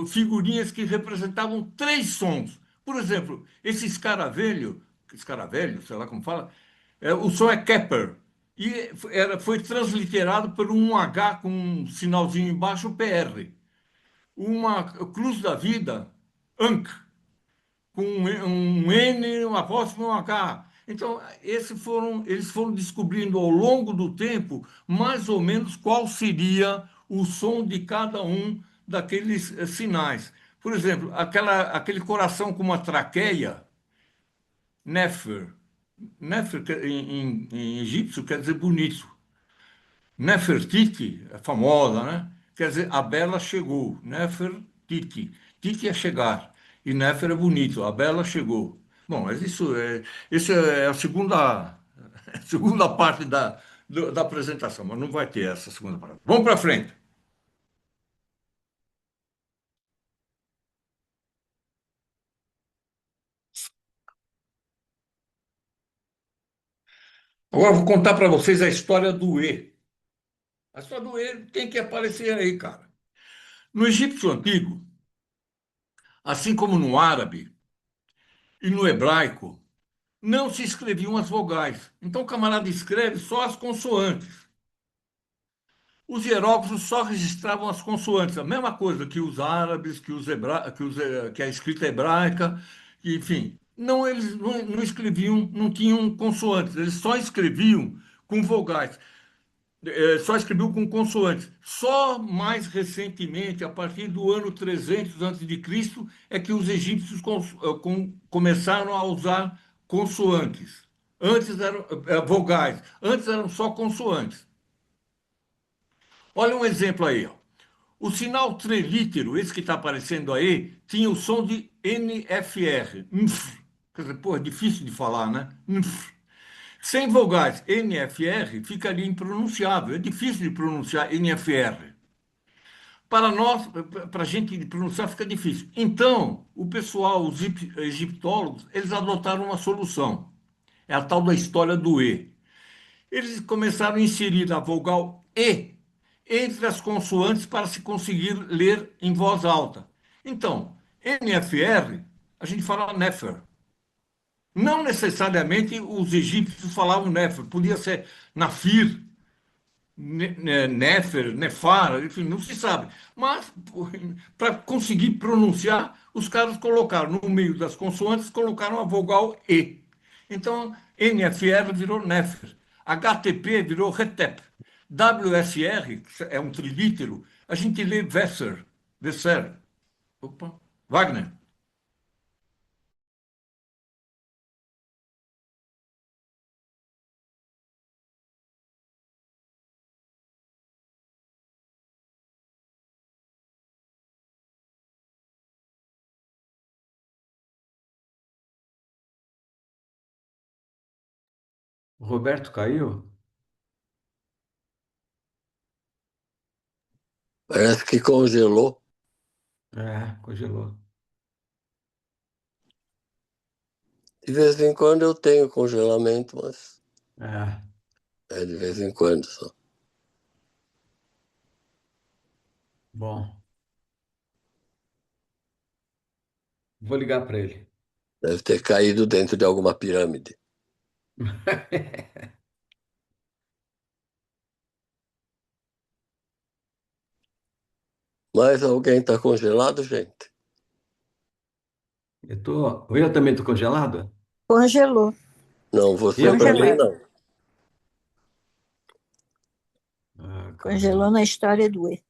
figurinhas que representavam três sons. Por exemplo, esse escaravelho, sei lá como fala, o som é Kepler. E foi transliterado por um H com um sinalzinho embaixo, PR. Uma Cruz da Vida, ANC, com um N, um apóstrofo e um H. Então, eles foram descobrindo ao longo do tempo, mais ou menos, qual seria o som de cada um daqueles sinais. Por exemplo, aquele coração com uma traqueia, Nefer. Nefer em egípcio quer dizer bonito. Nefertiti é famosa, né? Quer dizer, a Bela chegou. Nefertiti. Titi é chegar. E Nefer é bonito. A Bela chegou. Bom, mas isso é a segunda, a segunda parte da apresentação, mas não vai ter essa segunda parte. Vamos para frente. Agora eu vou contar para vocês a história do E. A história do E tem que aparecer aí, cara. No egípcio antigo, assim como no árabe e no hebraico, não se escreviam as vogais. Então o camarada escreve só as consoantes. Os hieróglifos só registravam as consoantes, a mesma coisa que os árabes, que a escrita hebraica, enfim. Não, eles não escreviam, não tinham consoantes, eles só escreviam com vogais. Só escreveu com consoantes. Só mais recentemente, a partir do ano 300 antes de Cristo, é que os egípcios começaram a usar consoantes. Antes eram vogais, antes eram só consoantes. Olha um exemplo aí, ó. O sinal trilítero, esse que está aparecendo aí, tinha o som de NFR. Nf. Quer dizer, pô, é difícil de falar, né? Nf. Sem vogais NFR ficaria impronunciável. É difícil de pronunciar NFR. Para nós, para a gente pronunciar, fica difícil. Então, o pessoal, os egiptólogos, eles adotaram uma solução. É a tal da história do E. Eles começaram a inserir a vogal E entre as consoantes para se conseguir ler em voz alta. Então, NFR, a gente fala Nefer. Não necessariamente os egípcios falavam Nefer, podia ser Nafir, Nefer, Nefar, enfim, não se sabe. Mas, para conseguir pronunciar, os caras colocaram no meio das consoantes, colocaram a vogal E. Então, NFR virou Nefer. HTP virou Retep. WSR, que é um trilítero, a gente lê Vesser, Vesser. Opa, Wagner. O Roberto caiu? Parece que congelou. É, congelou. De vez em quando eu tenho congelamento, mas É, é de vez em quando só. bom, vou ligar para ele. Deve ter caído dentro de alguma pirâmide. Mas alguém está congelado, gente? Eu também tô congelado? Congelou, Não, você Eu também também? congelado. não. Ah, Congelou caramba. na história do E.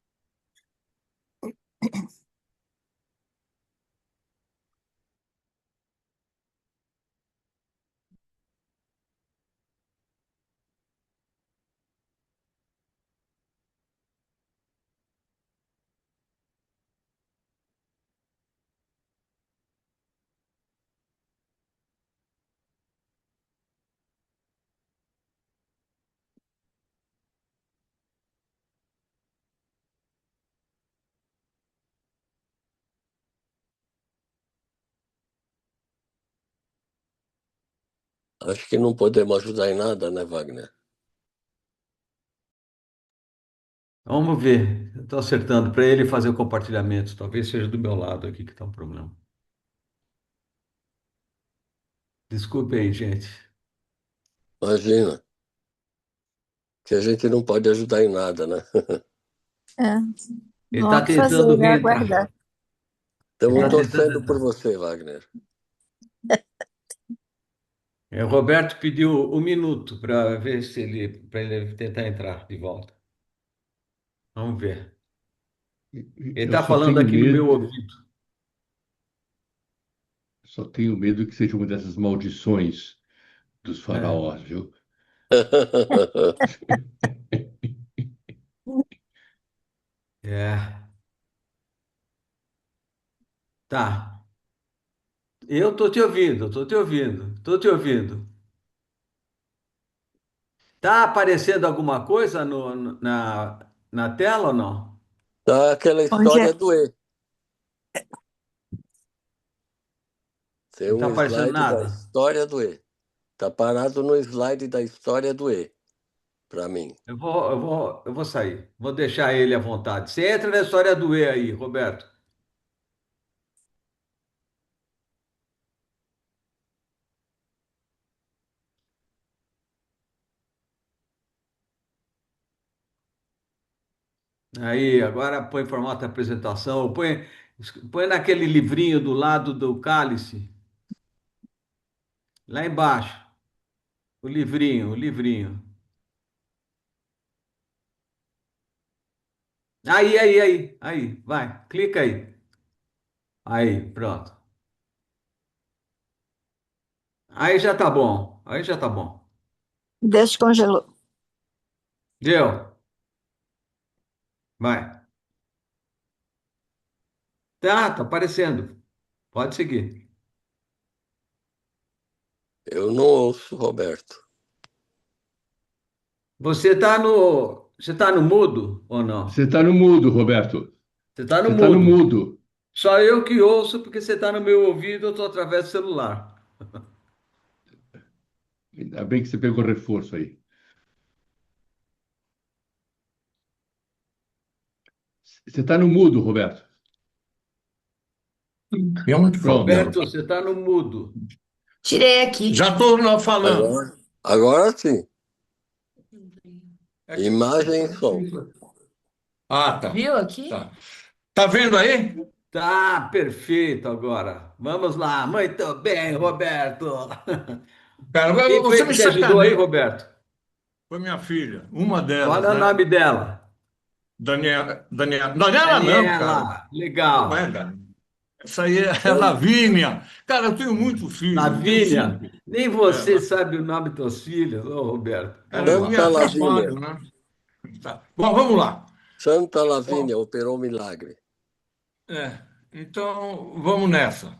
Acho que não podemos ajudar em nada, né, Wagner? Vamos ver. Estou acertando para ele fazer o compartilhamento. Talvez seja do meu lado aqui que está um problema. Desculpe aí, gente. Imagina, que a gente não pode ajudar em nada, né? É, Ele não há está o que fazer, tentando é reentrar. aguardar. Ele Estamos está É. tentando torcendo por entrar. você, Wagner. O Roberto pediu um minuto para ver se para ele tentar entrar de volta. Vamos ver. Ele Eu está só falando tenho aqui no meu medo, ouvido. só tenho medo que seja uma dessas maldições dos É, faraós, viu? é. Tá. Eu tô te ouvindo, tô te ouvindo, tô te ouvindo. Tá aparecendo alguma coisa na tela ou não? Tá aquela Onde história é? do E. Tem Não tá um aparecendo slide da nada? história do E. Tá parado no slide da história do E, para mim. Eu vou sair. Vou deixar ele à vontade. Você entra na história do E aí, Roberto. Aí, agora põe formato de apresentação. Põe naquele livrinho do lado do cálice. Lá embaixo. O livrinho, o livrinho. Aí. Vai, clica aí. Aí, pronto. Aí já tá bom. Aí já tá bom. Descongelou. Deu? Vai. Tá aparecendo. Pode seguir. Eu não ouço, Roberto. Você tá no mudo ou Você não? está no mudo, Roberto. Você tá no Você está no mudo. mudo. Só eu que ouço porque você tá no meu ouvido, eu tô através do celular. Ainda bem que você pegou reforço aí. Você está no mudo, Roberto. E onde foi? Pronto. Roberto, você tá no mudo. Tirei aqui. Já estou falando. Agora sim. É que eu Imagem e som. Ah, tá. Viu aqui? Tá. Tá vendo aí? Tá perfeito agora. Vamos lá. Muito bem, Roberto. Cara, Quem você foi me que te ajudou aí, sacaneia. Roberto? Foi minha filha, uma Qual delas, é o né? nome dela? Daniela não, cara. Daniela. Não é, Legal. Daniela. Essa aí é San- Lavínia. Cara, eu tenho muitos filhos, eu tenho Lavínia. cinco. Nem É, você sabe o nome dos teus filhos, ô Roberto. cara, Vamos eu me lá. Santa Lavínia. atrapalho, né? Tá. Bom, vamos lá. Santa Bom, Lavínia operou milagre. então, vamos nessa.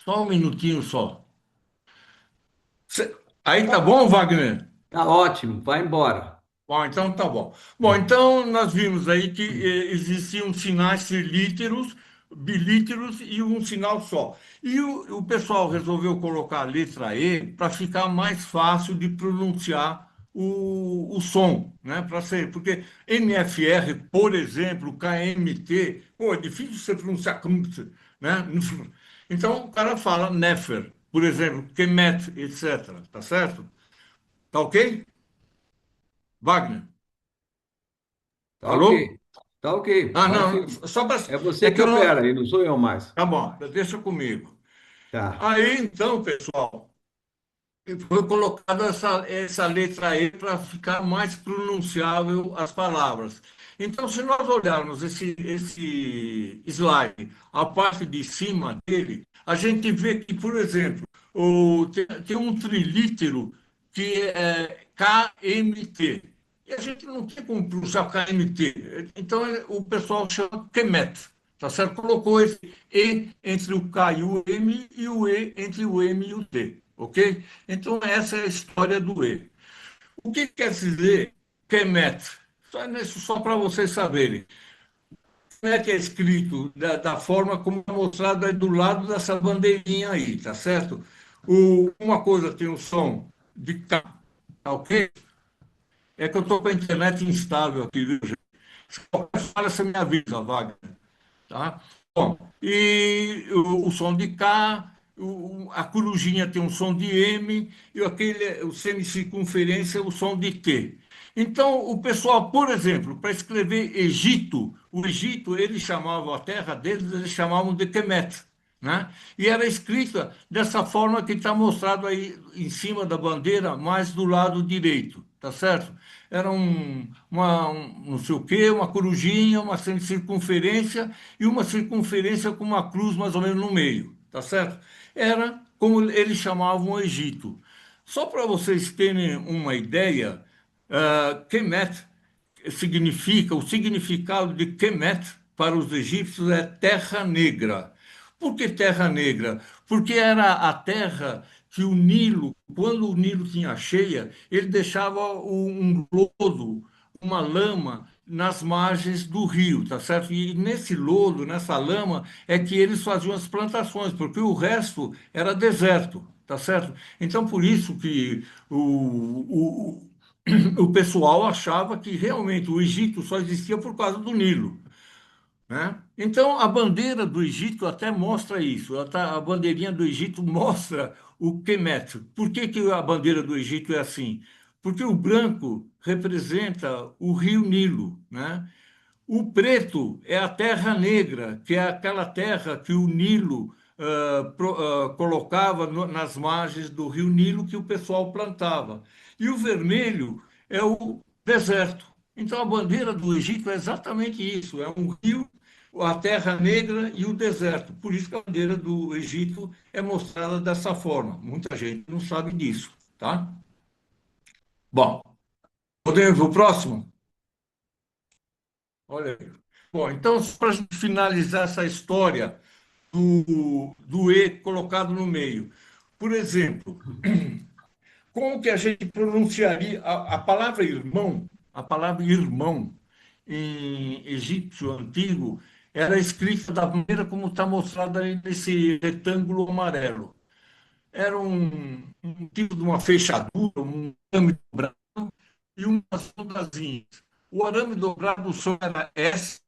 Só um minutinho só. Aí tá bom, Wagner? Tá ótimo. Vai embora. Bom, então tá bom. Bom, então nós vimos aí que existiam sinais trilíteros, bilíteros e um sinal só. E o pessoal resolveu colocar a letra E para ficar mais fácil de pronunciar o som, né? Para ser, porque NFR, por exemplo, KMT, pô, é difícil você pronunciar, né? Então o cara fala Nefer, por exemplo, Kemet, etc. Tá certo? Tá ok? Wagner? Tá Alô? ok. Tá ok. Ah, Vai não, firme. só para. É você É que que eu não. opera aí, não sou eu mais. Tá bom, deixa comigo. Tá. Aí, então, pessoal, foi colocada essa letra E para ficar mais pronunciável as palavras. Então, se nós olharmos esse slide, a parte de cima dele, a gente vê que, por exemplo, tem um trilítero que é KMT. E a gente não tem como pronunciar KMT. Então, o pessoal chama Kemet. Tá certo? Colocou esse E entre o K e o M e o E entre o M e o T. Ok? Então, essa é a história do E. O que quer dizer Kemet? Só para vocês saberem. Kemet é escrito da forma como é mostrado aí do lado dessa bandeirinha aí, tá certo? Uma coisa tem o som de K, tá ok? É que eu estou com a internet instável aqui, viu, gente? Se qualquer falha, você me avisa, Wagner. Tá? Bom, e o som de K, a corujinha tem um som de M e o semicircunferência o som de T. Então, o pessoal, por exemplo, para escrever Egito, o Egito, eles chamavam a terra deles, eles chamavam de Kemet, né? E era escrita dessa forma que está mostrado aí em cima da bandeira, mais do lado direito, tá certo? Era não sei o quê, uma corujinha, uma semicircunferência e uma circunferência com uma cruz mais ou menos no meio, tá certo? Era como eles chamavam o Egito. Só para vocês terem uma ideia, Kemet significa, o significado de Kemet para os egípcios é terra negra. Por que terra negra? Porque era a terra que o Nilo, quando o Nilo tinha cheia, ele deixava um lodo, uma lama nas margens do rio, tá certo? E nesse lodo, nessa lama, é que eles faziam as plantações, porque o resto era deserto, tá certo? Então, por isso que o pessoal achava que realmente o Egito só existia por causa do Nilo, né? Então, a bandeira do Egito até mostra isso. A bandeirinha do Egito mostra o Kemet. Por que que a bandeira do Egito é assim? Porque o branco representa o rio Nilo, né? O preto é a terra negra, que é aquela terra que o Nilo colocava nas margens do rio Nilo que o pessoal plantava. E o vermelho é o deserto. Então a bandeira do Egito é exatamente isso: é um rio, a terra negra e o deserto. Por isso que a bandeira do Egito é mostrada dessa forma. Muita gente não sabe disso, tá? Bom, podemos ir para o próximo? Olha aí. Bom, então, para a gente finalizar essa história do E colocado no meio. Por exemplo, como que a gente pronunciaria a palavra irmão? A palavra irmão em egípcio antigo era escrita da maneira como está mostrada aí nesse retângulo amarelo. Era um tipo de uma fechadura, um arame dobrado e umas ondazinhas. O arame dobrado, o som era S,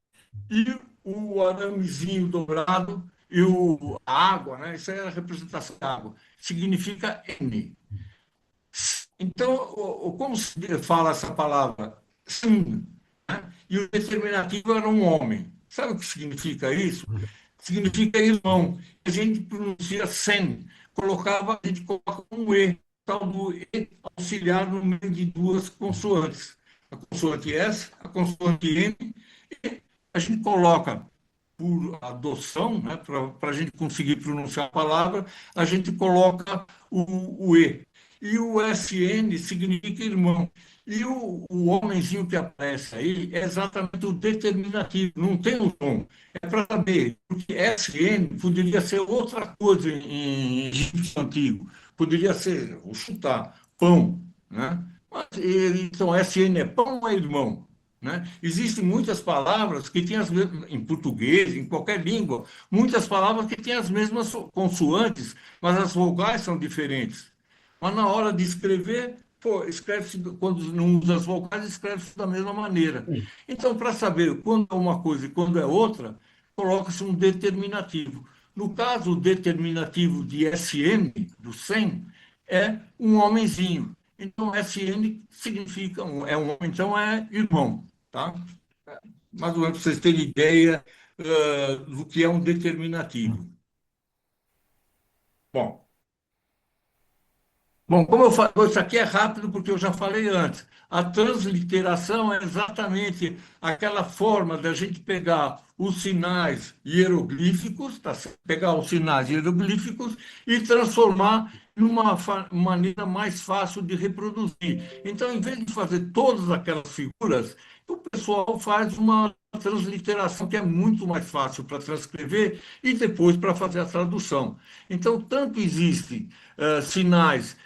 e o aramezinho dobrado e a água, né? Isso aí é a representação da água, significa N. Então, como se fala essa palavra? Sim, né? E o determinativo era um homem. Sabe o que significa isso? Significa irmão. A gente pronuncia sen, a gente coloca um E, tal do E auxiliar no meio de duas consoantes. A consoante S, a consoante N, e a gente coloca por adoção, né, para a gente conseguir pronunciar a palavra, a gente coloca o E. E o SN significa irmão. E o homenzinho que aparece aí é exatamente o determinativo, não tem o som. É para saber, porque SN poderia ser outra coisa em egípcio antigo. Poderia ser, vou chutar, pão, né? Mas, então, SN é pão ou é irmão? Né? Existem muitas palavras que têm as mesmas, em português, em qualquer língua, muitas palavras que têm as mesmas consoantes, mas as vogais são diferentes. Mas na hora de escrever, pô, escreve-se, quando não usa as vogais, escreve-se da mesma maneira. Então, para saber quando é uma coisa e quando é outra, coloca-se um determinativo. No caso, o determinativo de SN, do SEM, é um homenzinho. Então, SN significa, é um homem, então é irmão, tá? Mais ou menos para vocês terem ideia do que é um determinativo. Bom, Bom, como eu falo, isso aqui é rápido porque eu já falei antes. A transliteração é exatamente aquela forma da gente pegar os sinais hieroglíficos, tá certo? Pegar os sinais hieroglíficos e transformar numa maneira mais fácil de reproduzir. Então, em vez de fazer todas aquelas figuras, o pessoal faz uma transliteração que é muito mais fácil para transcrever e depois para fazer a tradução. Então, tanto existem sinais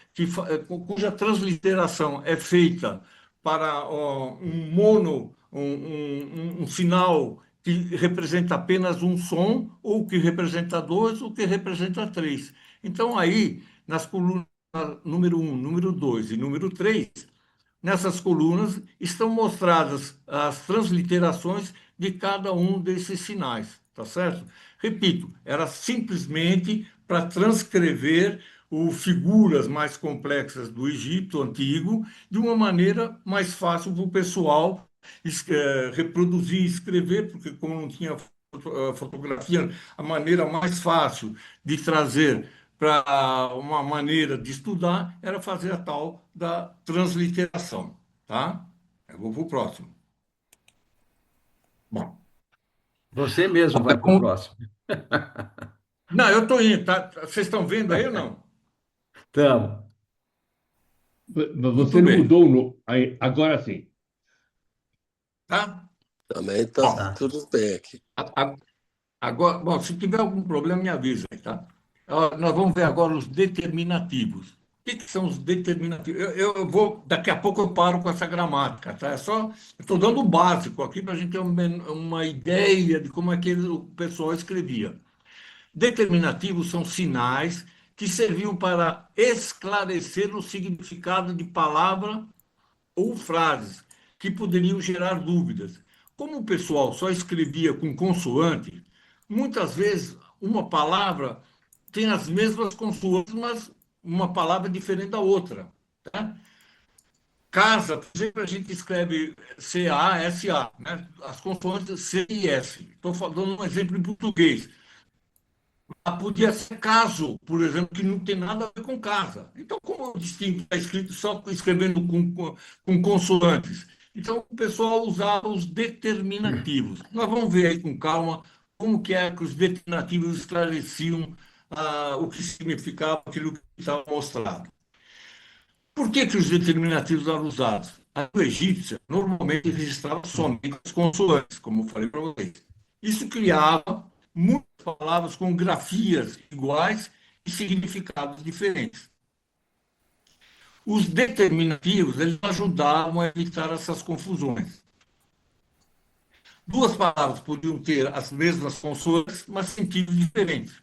cuja transliteração é feita para um mono, um sinal que representa apenas um som, ou que representa dois, ou que representa três. Então, aí, nas colunas número um, número 2 e número 3, nessas colunas estão mostradas as transliterações de cada um desses sinais, tá certo? Repito, era simplesmente para transcrever figuras mais complexas do Egito antigo de uma maneira mais fácil para o pessoal reproduzir e escrever, porque como não tinha fotografia, a maneira mais fácil de trazer para uma maneira de estudar era fazer a tal da transliteração, tá? Eu vou para o próximo. Bom, Você mesmo vai para o então, próximo. não, eu estou indo, tá? Vocês estão vendo aí ou não? Então, Mas você Muito não bem, mudou agora sim. tá? Também está Bom, tá. tudo bem aqui. a- agora, bom, se tiver algum problema, me avisa aí, tá? Ó, nós vamos ver agora os determinativos. O que são os determinativos? Eu vou, daqui a pouco eu paro com essa gramática, tá? É só, estou dando o básico aqui para a gente ter uma ideia de como é que o pessoal escrevia. Determinativos são sinais que serviam para esclarecer o significado de palavra ou frases que poderiam gerar dúvidas. Como o pessoal só escrevia com consoante, muitas vezes uma palavra tem as mesmas consoantes, mas uma palavra diferente da outra. Tá? Casa, por exemplo, a gente escreve C-A-S-A, né? As consoantes C e S. Estou dando um exemplo em português. Podia ser caso, por exemplo, que não tem nada a ver com casa. Então, como eu distingo está escrito só escrevendo com consoantes? Então, o pessoal usava os determinativos. Nós vamos ver aí com calma como que é que os determinativos esclareciam o que significava aquilo que estava mostrado. Por que que os determinativos eram usados? A língua egípcia normalmente registrava somente as consoantes, como eu falei para vocês. Isso criava muitas palavras com grafias iguais e significados diferentes. Os determinativos, eles ajudavam a evitar essas confusões. Duas palavras podiam ter as mesmas consoantes, mas sentidos diferentes.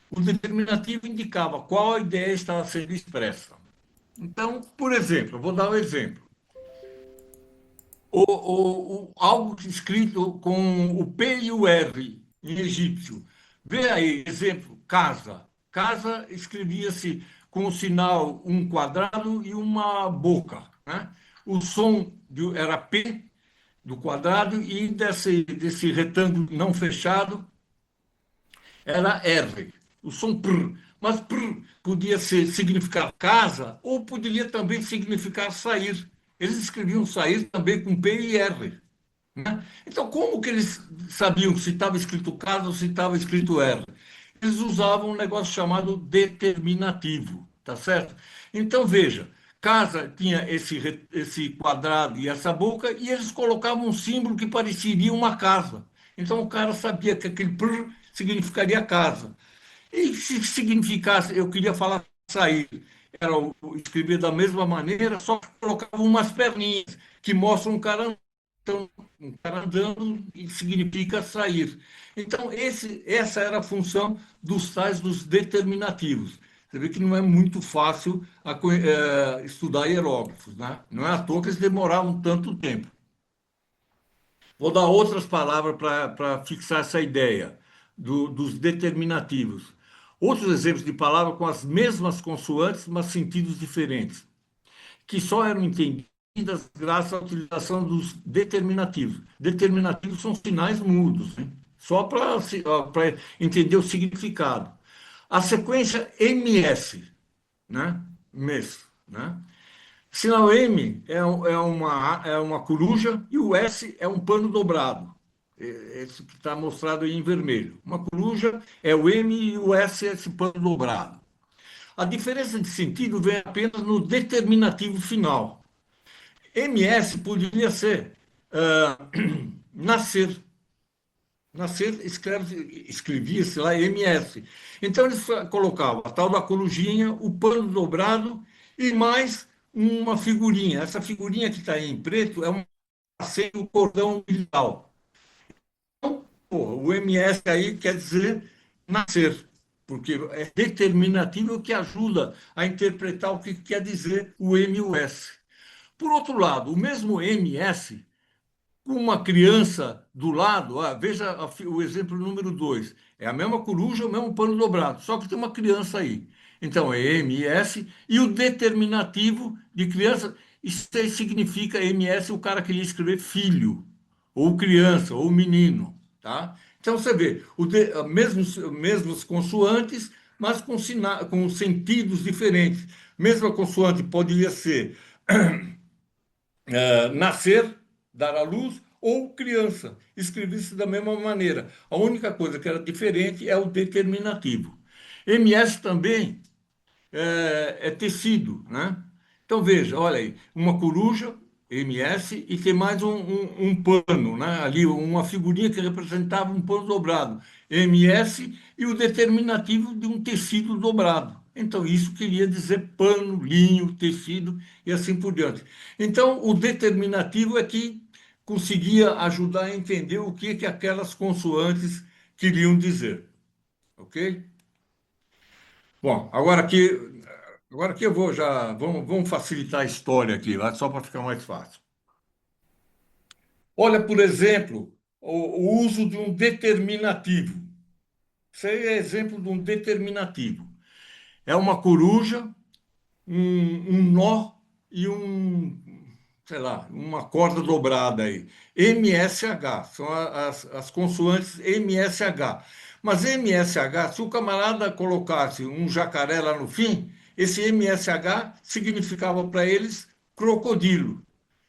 O determinativo indicava qual a ideia estava sendo expressa. Então, por exemplo, eu vou dar um exemplo. Algo escrito com o P e o R em egípcio. Vê aí, exemplo, casa. Casa escrevia-se com o sinal um quadrado e uma boca, né? O som era P do quadrado e desse retângulo não fechado era R, o som pr. Mas pr podia significar casa ou poderia também significar sair. Eles escreviam sair também com P e R. Né? Então, como que eles sabiam se estava escrito casa ou se estava escrito R? Eles usavam um negócio chamado determinativo, tá certo? Então, veja, casa tinha esse quadrado e essa boca, e eles colocavam um símbolo que pareceria uma casa. Então, o cara sabia que aquele prr significaria casa. E se significasse, eu queria falar sair, era escrever da mesma maneira, só que colocava umas perninhas que mostram então, um cara andando e significa sair. Então, essa era a função dos tais dos determinativos. Você vê que não é muito fácil estudar hieróglifos, né? Não é à toa que eles demoravam tanto tempo. Vou dar outras palavras para fixar essa ideia dos determinativos. Outros exemplos de palavras com as mesmas consoantes, mas sentidos diferentes, que só eram entendidas graças à utilização dos determinativos. Determinativos são sinais mudos, né? Só para entender o significado. A sequência MS, né? MES, né? Sinal M é uma coruja e o S é um pano dobrado. Esse que está mostrado aí em vermelho. Uma coruja é o M e o S é esse pano dobrado. A diferença de sentido vem apenas no determinativo final. MS poderia ser nascer. Nascer escrevia-se lá MS. Então eles colocavam a tal da corujinha, o pano dobrado e mais uma figurinha. Essa figurinha que está aí em preto é um passeio do cordão umbilical. Então, o MS aí quer dizer nascer, porque é determinativo que ajuda a interpretar o que quer dizer o M e o S. Por outro lado, o mesmo MS com uma criança do lado, veja o exemplo número 2. É a mesma coruja, o mesmo pano dobrado, só que tem uma criança aí. Então é MS, e o determinativo de criança, isso aí significa MS, o cara queria escrever filho, ou criança, ou menino. Tá? Então você vê, mesmos consoantes, mas com sentidos diferentes. Mesma consoante poderia ser nascer, dar à luz, ou criança, escrevesse da mesma maneira. A única coisa que era diferente é o determinativo. MS também é tecido, né? Então veja, olha aí, uma coruja, MS, e tem mais um pano, né? Ali uma figurinha que representava um pano dobrado, MS, e o determinativo de um tecido dobrado. Então isso queria dizer pano, linho, tecido e assim por diante. Então o determinativo é que conseguia ajudar a entender o que aquelas consoantes queriam dizer, ok? Bom, agora aqui eu vou já. Vamos facilitar a história aqui, só para ficar mais fácil. Olha, por exemplo, o uso de um determinativo. Isso aí é exemplo de um determinativo. É uma coruja, um nó e sei lá, uma corda dobrada aí. MSH, são as consoantes MSH. Mas MSH, se o camarada colocasse um jacaré lá no fim, esse MSH significava para eles crocodilo,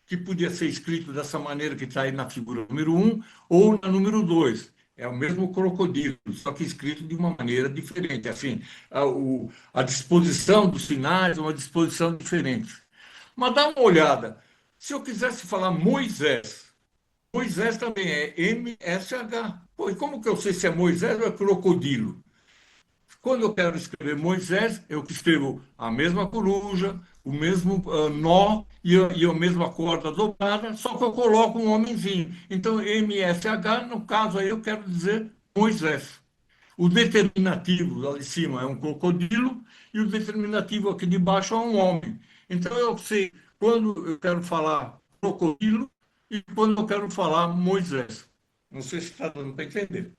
que podia ser escrito dessa maneira que está aí na figura número 1 ou na número 2. É o mesmo crocodilo, só que escrito de uma maneira diferente. Assim, a disposição dos sinais é uma disposição diferente. Mas dá uma olhada. Se eu quisesse falar Moisés, Moisés também é MSH. Pô, e como que eu sei se é Moisés ou é crocodilo? Quando eu quero escrever Moisés, eu escrevo a mesma coruja, o mesmo nó e a mesma corda dobrada, só que eu coloco um homenzinho. Então, MSH, no caso aí, eu quero dizer Moisés. O determinativo lá de cima é um crocodilo e o determinativo aqui de baixo é um homem. Então, eu sei quando eu quero falar crocodilo e quando eu quero falar Moisés. Não sei se está dando para entender.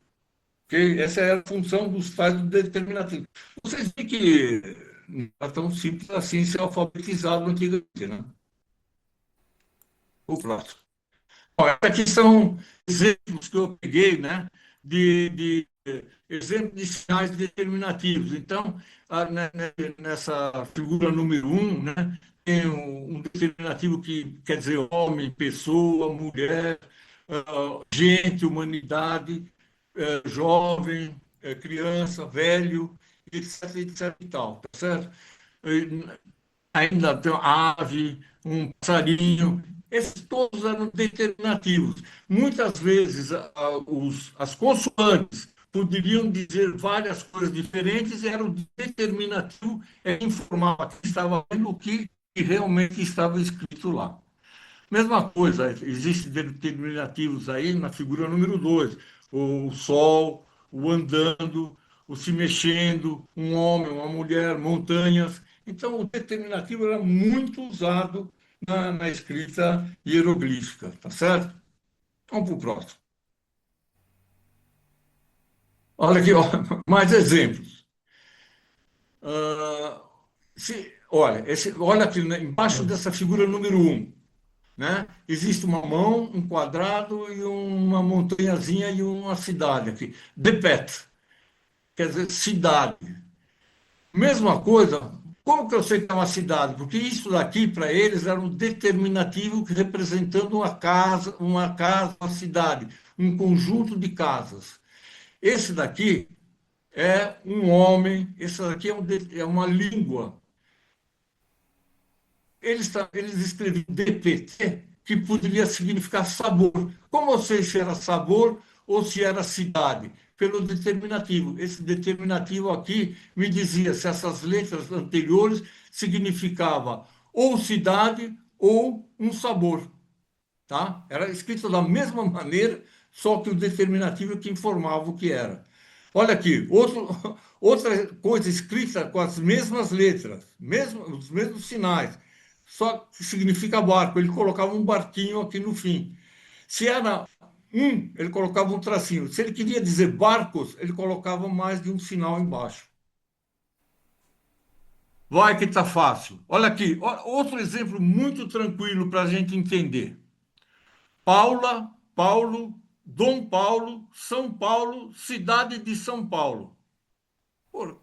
Porque essa é a função dos tais do determinativo. Vocês veem que não é tão simples assim ser alfabetizado antigamente, né? O próximo. Bom, aqui são exemplos que eu peguei, né, de exemplos de sinais determinativos. Então, nessa figura número um, né, tem um determinativo que quer dizer homem, pessoa, mulher, gente, humanidade, jovem, criança, velho, etc, etc e tal, tá certo? Ainda tem uma ave, um passarinho, esses todos eram determinativos. Muitas vezes as consoantes poderiam dizer várias coisas diferentes, e era o determinativo que informava que estava vendo o que realmente estava escrito lá. Mesma coisa, existem determinativos aí na figura número 2, o sol, o andando, o se mexendo, um homem, uma mulher, montanhas. Então, o determinativo era muito usado na escrita hieroglífica, tá certo? Vamos para o próximo. Olha aqui, ó, mais exemplos. Ah, olha aqui, né, embaixo dessa figura número um, né? Existe uma mão, um quadrado e uma montanhazinha e uma cidade aqui. The Pet, quer dizer cidade. Mesma coisa, como que eu sei que é uma cidade? Porque isso daqui, para eles, era um determinativo representando uma cidade, um conjunto de casas. Esse daqui é um homem, esse daqui é uma língua. Eles escreviam DPT, que poderia significar sabor. Como eu sei se era sabor ou se era cidade? Pelo determinativo. Esse determinativo aqui me dizia se essas letras anteriores significava ou cidade ou um sabor. Tá? Era escrito da mesma maneira, só que o determinativo que informava o que era. Olha aqui, outra coisa escrita com as mesmas letras, os mesmos sinais, só que significa barco. Ele colocava um barquinho aqui no fim. Se era ele colocava um tracinho. Se ele queria dizer barcos, ele colocava mais de um sinal embaixo. Vai que tá fácil. Olha aqui, outro exemplo muito tranquilo para a gente entender. Paula, Paulo, Dom Paulo, São Paulo, cidade de São Paulo. Pô,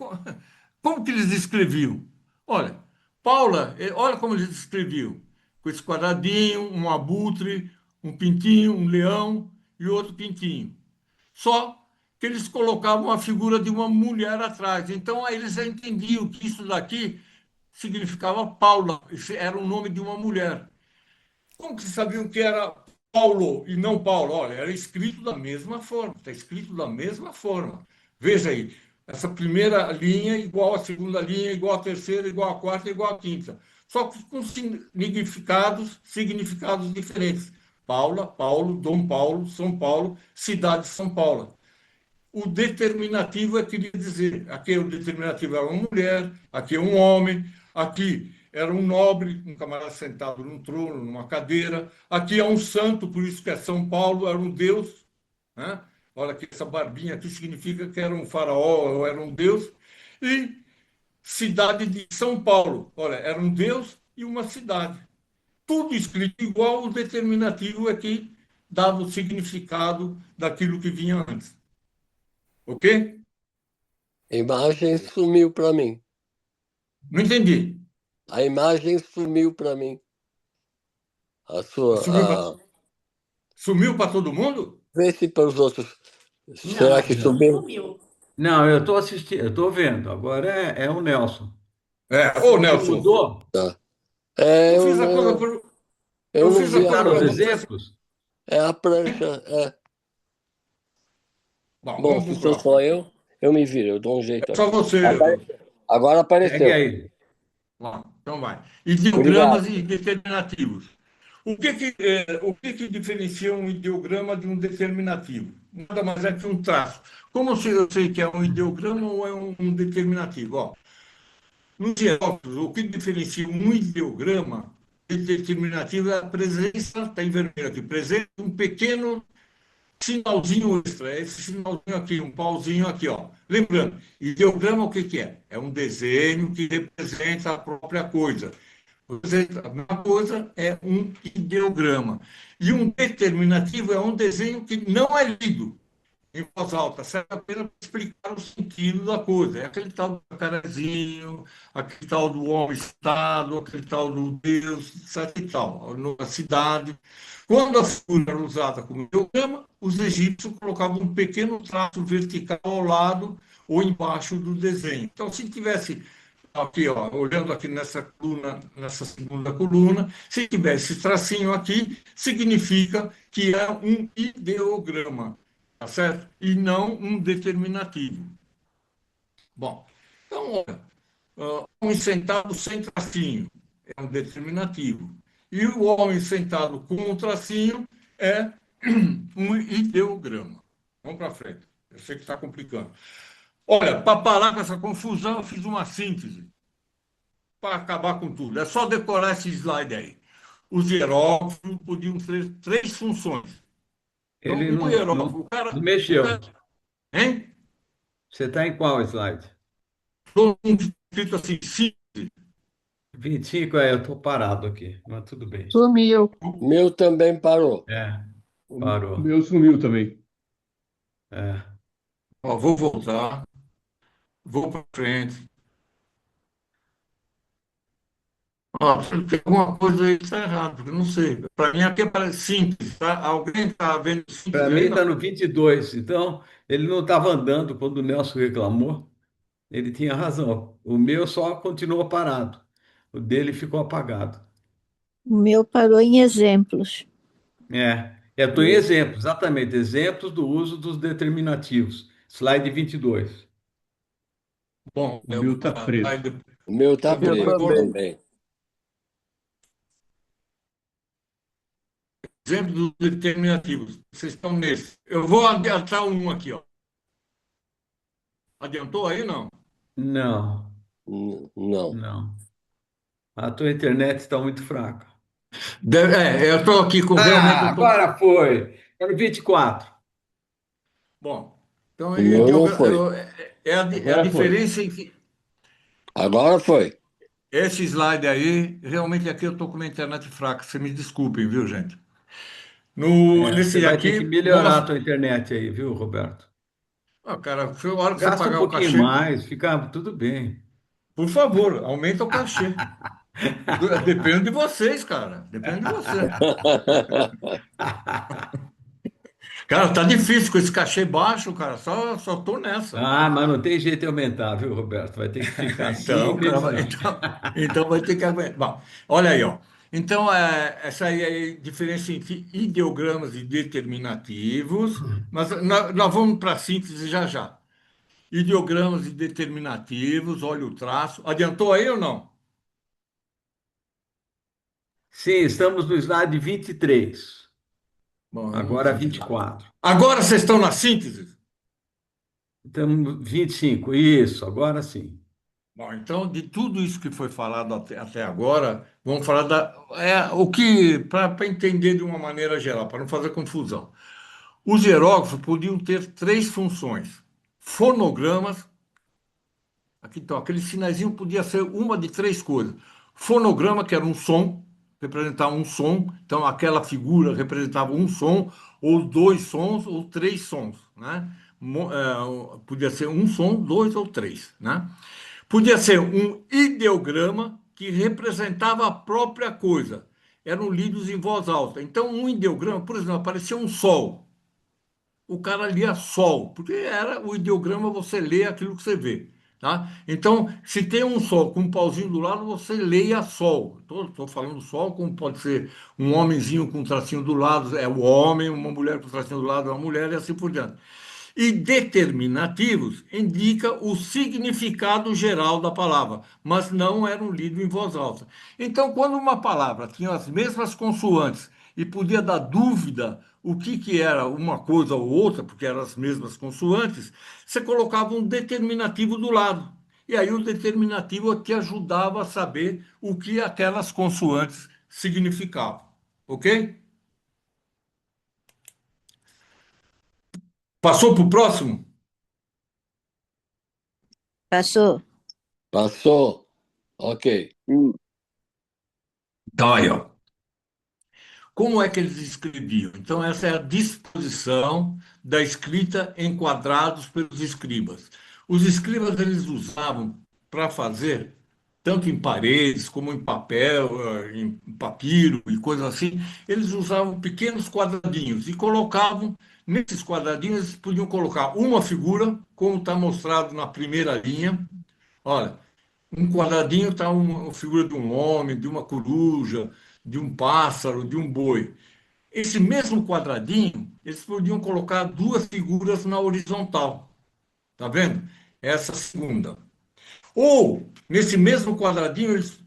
como que eles escreviam? Olha, Paula, olha como eles escreviam. Com esse quadradinho, um abutre, um pintinho, um leão e outro pintinho. Só que eles colocavam a figura de uma mulher atrás. Então, aí eles já entendiam que isso daqui significava Paula, era o nome de uma mulher. Como que sabiam que era Paulo e não Paulo? Olha, era escrito da mesma forma, está escrito da mesma forma. Veja aí, essa primeira linha igual à segunda linha, igual à terceira, igual à quarta, igual à quinta. Só que com significados diferentes. Paula, Paulo, Dom Paulo, São Paulo, cidade de São Paulo. O determinativo queria dizer, aqui o determinativo era uma mulher, aqui é um homem, aqui era um nobre, um camarada sentado num trono, numa cadeira, aqui é um santo, por isso que é São Paulo, era um deus, né? Olha aqui, essa barbinha aqui significa que era um faraó ou era um deus, e cidade de São Paulo, olha, era um deus e uma cidade. Tudo escrito igual, o determinativo é que dava o significado daquilo que vinha antes. Ok? A imagem sumiu para mim. Não entendi. A imagem sumiu para mim. A Sumiu para sua. sumiu para todo mundo? Vê se para os outros. Será Não, que não. sumiu? Não, eu estou assistindo, eu estou vendo. Agora é o Nelson. É, ô Você Nelson, mudou? Tá. É, Eu eu fiz a coisa não, por, eu eu não fiz a vi a coisa Botaram os por prancha. você. exemplos? É a prancha, é. Bom, Bom, vamos se para o sou próximo só aqui. eu me viro, eu dou um jeito É só aqui. você. Agora Segue apareceu. aí. Bom, então vai. Ideogramas Obrigado. e determinativos. O que que diferencia um ideograma de um determinativo? Nada mais é que um traço. Como eu sei que é um ideograma ou é um determinativo? Ó, no Xerox, o que diferencia um ideograma de determinativo é a presença, está em vermelho aqui, presença de um pequeno sinalzinho extra, é esse sinalzinho aqui, um pauzinho aqui, ó. Lembrando, ideograma o que que é? É um desenho que representa a própria coisa. A mesma coisa é um ideograma. E um determinativo é um desenho que não é lido em voz alta, serve apenas para explicar o sentido da coisa. É aquele tal do carazinho, aquele tal do homem-estado, aquele tal do Deus, etc. e tal, a cidade. Quando a figura era usada como ideograma, os egípcios colocavam um pequeno traço vertical ao lado ou embaixo do desenho. Então, se tivesse aqui, ó, olhando aqui nessa coluna, nessa segunda coluna, se tivesse esse tracinho aqui, significa que é um ideograma, tá certo? E não um determinativo. Bom, então, olha, homem sentado sem tracinho é um determinativo. E o homem sentado com um tracinho é um ideograma. Vamos para frente. Eu sei que está complicando. Olha, para parar com essa confusão, eu fiz uma síntese para acabar com tudo. É só decorar esse slide aí. Os hieróglifos podiam ter três funções. Então, Ele um não, hieróglifo, não, o cara, não o cara, mexeu. hein? Você está em qual slide? Todo mundo escrito assim, sim. 25, eu estou parado aqui, mas tudo bem. Sumiu. Meu também parou. É, O parou. meu sumiu também. É. Ó, vou voltar, vou para frente. Ó, tem alguma coisa aí que está errado, porque eu não sei. Para mim aqui parece simples, tá? Alguém está vendo simples Para mim aí? está Não. no 22. Então, ele não estava andando quando o Nelson reclamou. Ele tinha razão. O meu só continuou parado. O dele ficou apagado. O meu parou em exemplos. Eu estou em exemplos, exatamente, exemplos do uso dos determinativos. Slide 22. Bom, O eu meu vou tá dar. Aí preto. O meu tá eu Eu preto vou também. também. exemplo dos determinativos. Vocês estão nesse. Eu vou adiantar um aqui, ó. Adiantou aí, não? Não, Não. não. A tua internet está muito fraca. Eu estou aqui com realmente Ah, eu tô. agora foi. Era o 24. Bom, então O meu não foi. é a Agora foi. diferença entre Agora foi. esse slide aí, realmente aqui eu estou com uma internet fraca. Você me desculpem, viu, gente? Você Nesse vai ter que aqui, melhorar a vamos. tua internet aí, viu, Roberto? Cara, a hora que você Gasta um pagar o pouquinho cachê, mais, fica tudo bem. por favor, aumenta o cachê. Depende de vocês, cara. Depende de você. Cara, tá difícil com esse cachê baixo, cara. Só tô nessa. Ah, mas não tem jeito de aumentar, viu, Roberto? Vai ter que ficar assim Então, cara, mesmo. então vai ter que aguentar. Bom, olha aí, ó. Então, essa aí é a diferença entre ideogramas e determinativos, mas nós vamos para a síntese já já. Ideogramas e determinativos, olha o traço. Adiantou aí ou não? Sim, estamos no slide 23. Bom, eu não Agora fiz nada. 24. Agora vocês estão na síntese? Estamos 25. Isso, agora sim. Bom, então, de tudo isso que foi falado até agora, vamos falar o que, para entender de uma maneira geral, para não fazer confusão. Os hieróglifos podiam ter três funções: fonogramas, aqui então, aquele sinaizinho podia ser uma de três coisas. Fonograma, que era um som, representava um som, então aquela figura representava um som, ou dois sons, ou três sons, né? Podia ser um som, dois ou três, né? Podia ser um ideograma que representava a própria coisa. Eram lidos em voz alta. Então, um ideograma, por exemplo, aparecia um sol. O cara lia sol, porque era o ideograma, você lê aquilo que você vê. Tá? Então, se tem um sol com um pauzinho do lado, você leia sol. Estou falando sol, como pode ser um homenzinho com um tracinho do lado, é o homem, uma mulher com um tracinho do lado é uma mulher, e assim por diante. E determinativos indica o significado geral da palavra, mas não eram lidos em voz alta. Então, quando uma palavra tinha as mesmas consoantes e podia dar dúvida o que era uma coisa ou outra, porque eram as mesmas consoantes, você colocava um determinativo do lado. E aí o determinativo te ajudava a saber o que aquelas consoantes significavam. Ok? Passou para o próximo? Passou? Passou. Ok. Então, aí, ó. Como é que eles escreviam? Então, essa é a disposição da escrita em quadrados pelos escribas. Os escribas eles usavam para fazer, tanto em paredes como em papel, em papiro e coisas assim, eles usavam pequenos quadradinhos e colocavam, nesses quadradinhos, eles podiam colocar uma figura, como está mostrado na primeira linha. Olha, um quadradinho está uma figura de um homem, de uma coruja, de um pássaro, de um boi. Esse mesmo quadradinho, eles podiam colocar duas figuras na horizontal. Tá vendo? Essa segunda. Ou, nesse mesmo quadradinho, eles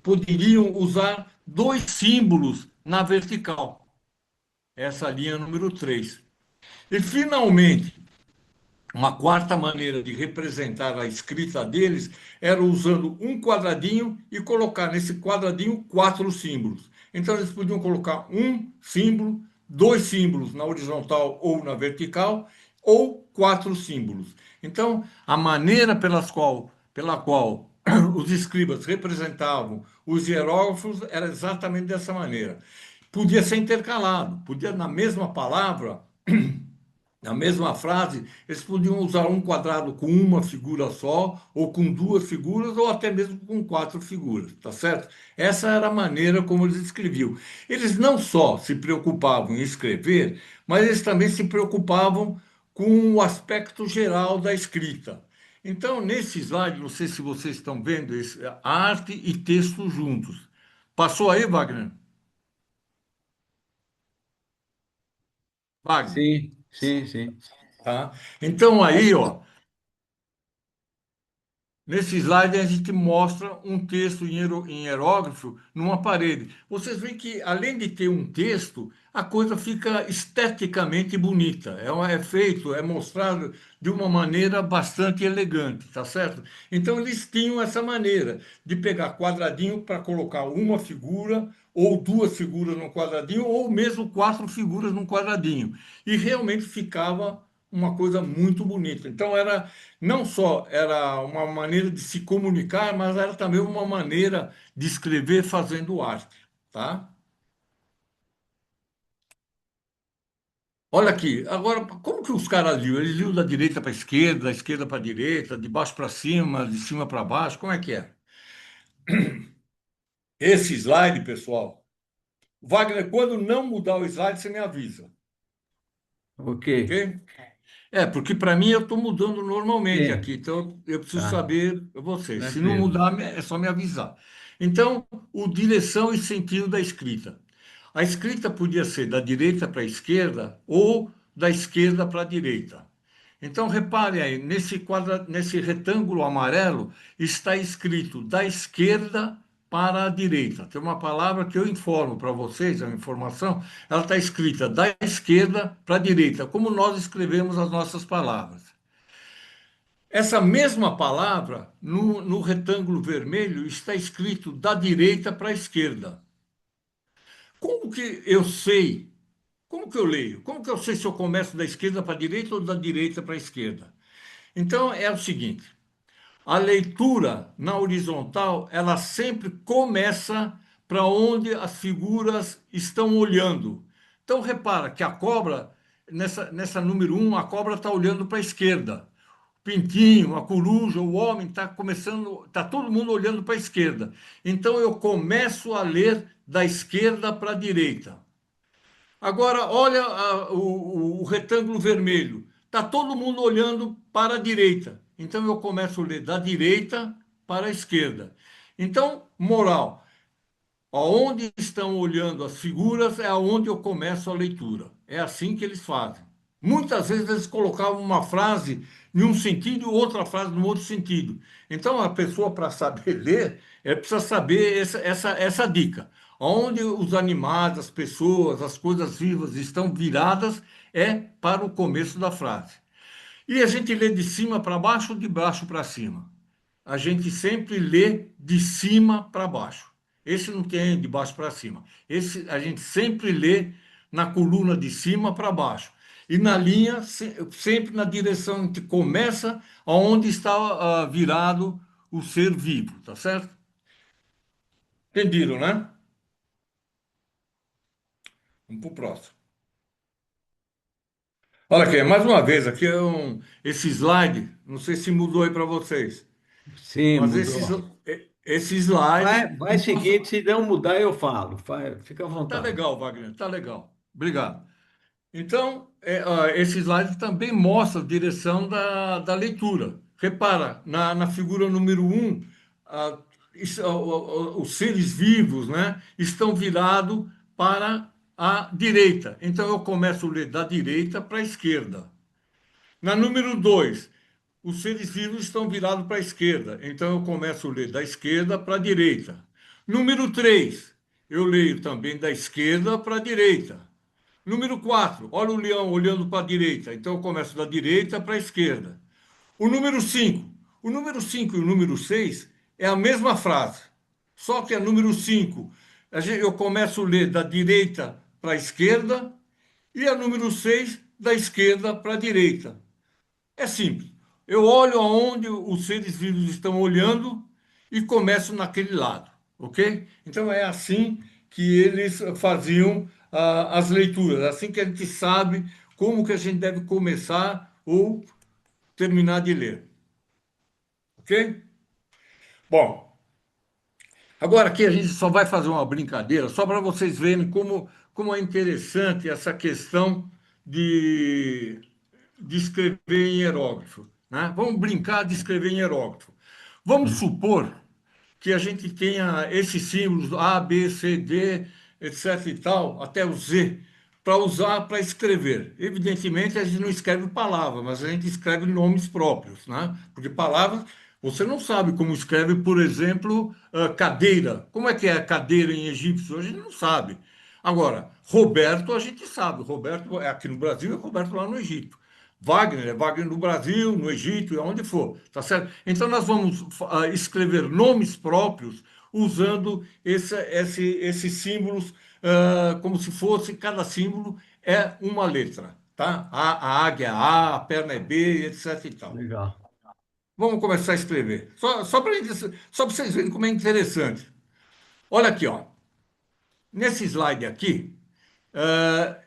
poderiam usar dois símbolos na vertical. Essa linha número 3. E, finalmente, uma quarta maneira de representar a escrita deles era usando um quadradinho e colocar nesse quadradinho quatro símbolos. Então, eles podiam colocar um símbolo, dois símbolos na horizontal ou na vertical, ou quatro símbolos. Então, a maneira pela qual os escribas representavam os hieróglifos era exatamente dessa maneira. Podia ser intercalado, podia, na mesma palavra, na mesma frase, eles podiam usar um quadrado com uma figura só, ou com duas figuras, ou até mesmo com quatro figuras, tá certo? Essa era a maneira como eles escreviam. Eles não só se preocupavam em escrever, mas eles também se preocupavam com o aspecto geral da escrita. Então, nesse slide, não sei se vocês estão vendo, arte e texto juntos. Passou aí, Wagner? Wagner, Sim, sim, sim. tá? Então, aí, ó. Nesse slide, a gente mostra um texto em hierógrafo numa parede. Vocês veem que, além de ter um texto, a coisa fica esteticamente bonita. É feito, é mostrado de uma maneira bastante elegante, tá certo? Então, eles tinham essa maneira de pegar quadradinho para colocar uma figura, ou duas figuras num quadradinho, ou mesmo quatro figuras num quadradinho. E realmente ficava uma coisa muito bonita. Então, não só era uma maneira de se comunicar, mas era também uma maneira de escrever fazendo arte, tá? Olha aqui, agora, como que os caras liam? Eles liam da direita para a esquerda, da esquerda para a direita, de baixo para cima, de cima para baixo, como é que é? Esse slide, pessoal, Wagner, quando não mudar o slide, você me avisa, Ok. ok? Porque para mim eu estou mudando normalmente aqui, Sim, então eu preciso tá. saber vocês. Se não Tranquilo. mudar, é só me avisar. Então, o direção e sentido da escrita. A escrita podia ser da direita para a esquerda ou da esquerda para a direita. Então, repare aí, nesse retângulo amarelo está escrito da esquerda para a direita. Tem uma palavra que eu informo para vocês, é uma informação, ela está escrita da esquerda para a direita, como nós escrevemos as nossas palavras. Essa mesma palavra, no retângulo vermelho, está escrito da direita para a esquerda. Como que eu sei? Como que eu leio? Como que eu sei se eu começo da esquerda para a direita ou da direita para a esquerda? Então é o seguinte: a leitura na horizontal, ela sempre começa para onde as figuras estão olhando. Então repara que a cobra, nessa número um, a cobra está olhando para a esquerda. O pintinho, a coruja, o homem está começando, está todo mundo olhando para a esquerda. Então eu começo a ler da esquerda para a direita. Agora, olha o retângulo vermelho. Está todo mundo olhando para a direita. Então eu começo a ler da direita para a esquerda. Então, moral, aonde estão olhando as figuras é aonde eu começo a leitura. É assim que eles fazem. Muitas vezes eles colocavam uma frase em um sentido e outra frase no outro sentido. Então a pessoa, para saber ler, precisa saber essa dica. Onde os animais, as pessoas, as coisas vivas estão viradas é para o começo da frase. E a gente lê de cima para baixo ou de baixo para cima? A gente sempre lê de cima para baixo. Esse não tem de baixo para cima. Esse a gente sempre lê na coluna de cima para baixo. E na linha, sempre na direção que começa, aonde está virado o ser vivo, tá certo? Entenderam, né? Vamos para o próximo. Olha aqui, mais uma vez, aqui esse slide, não sei se mudou aí para vocês, Sim, mas mudou. esse slide Vai seguir, se não mudar, eu falo. Fica à tá vontade. legal, Wagner, tá legal. Obrigado. Então, esse slide também mostra a direção da leitura. Repara, na figura número um, os seres vivos, né, estão virados para a direita. Então, eu começo a ler da direita para a esquerda. Na número 2, os seres vivos estão virados para a esquerda. Então, eu começo a ler da esquerda para a direita. Número 3, eu leio também da esquerda para a direita. Número 4, olha o leão olhando para a direita. Então eu começo da direita para a esquerda. O número 5, o número 5 e o número 6 é a mesma frase. Só que a número 5, eu começo a ler da direita para a esquerda e a número 6 da esquerda para a direita. É simples. Eu olho aonde os seres vivos estão olhando e começo naquele lado, ok? Então é assim que eles faziam as leituras, assim que a gente sabe como que a gente deve começar ou terminar de ler, ok? Bom, agora aqui a gente só vai fazer uma brincadeira, só para vocês verem como é interessante essa questão de escrever em hieróglifo, né? Vamos brincar de escrever em hieróglifo. Vamos supor que a gente tenha esses símbolos A, B, C, D, etc e tal, até o Z, para usar para escrever. Evidentemente, a gente não escreve palavras, mas a gente escreve nomes próprios, né? Porque palavras, você não sabe como escreve, por exemplo, cadeira. Como é que é cadeira em egípcio? A gente não sabe. Agora, Roberto, a gente sabe. Roberto é aqui no Brasil e Roberto lá no Egito. Wagner é Wagner no Brasil, no Egito e aonde for, tá certo? Então nós vamos escrever nomes próprios usando esses símbolos como se fosse cada símbolo é uma letra, tá? A águia é A, a perna é B, etc e tal. Legal. Vamos começar a escrever. Só para vocês verem como é interessante. Olha aqui, ó. Nesse slide aqui, ah,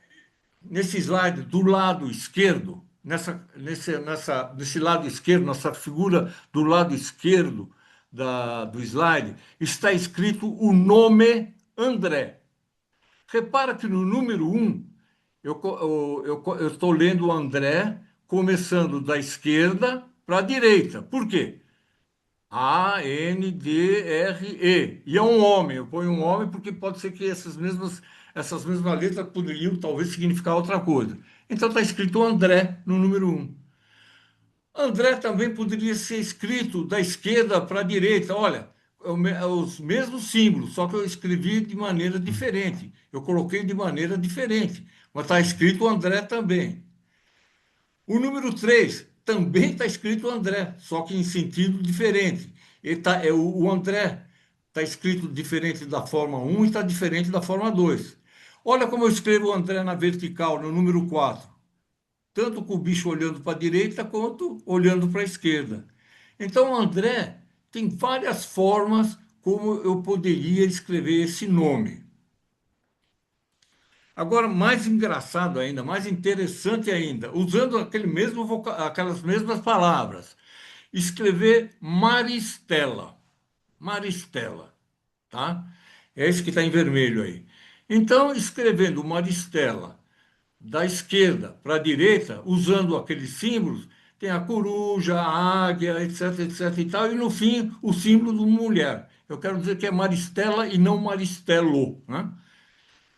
nesse slide do lado esquerdo, nesse lado esquerdo, nossa figura do lado esquerdo do slide, está escrito o nome André. Repara que no número um, eu estou lendo o André começando da esquerda para a direita. Por quê? Andre. E é um homem. Eu ponho um homem porque pode ser que essas mesmas letras poderiam talvez significar outra coisa. Então está escrito André no número um. André também poderia ser escrito da esquerda para a direita. Olha, os mesmos símbolos, só que eu escrevi de maneira diferente. Eu coloquei de maneira diferente. Mas está escrito André também. O número 3 também está escrito André, só que em sentido diferente. O André está escrito diferente da forma um e está diferente da forma 2. Olha como eu escrevo o André na vertical, no número 4, tanto com o bicho olhando para a direita quanto olhando para a esquerda. Então, o André tem várias formas como eu poderia escrever esse nome. Agora, mais engraçado ainda, mais interessante ainda, usando aquelas mesmas palavras, escrever Maristela. Maristela, tá? É esse que está em vermelho aí. Então, escrevendo Maristela da esquerda para a direita, usando aqueles símbolos, tem a coruja, a águia, etc, etc e tal, e no fim o símbolo de mulher. Eu quero dizer que é Maristela e não Maristelo, né?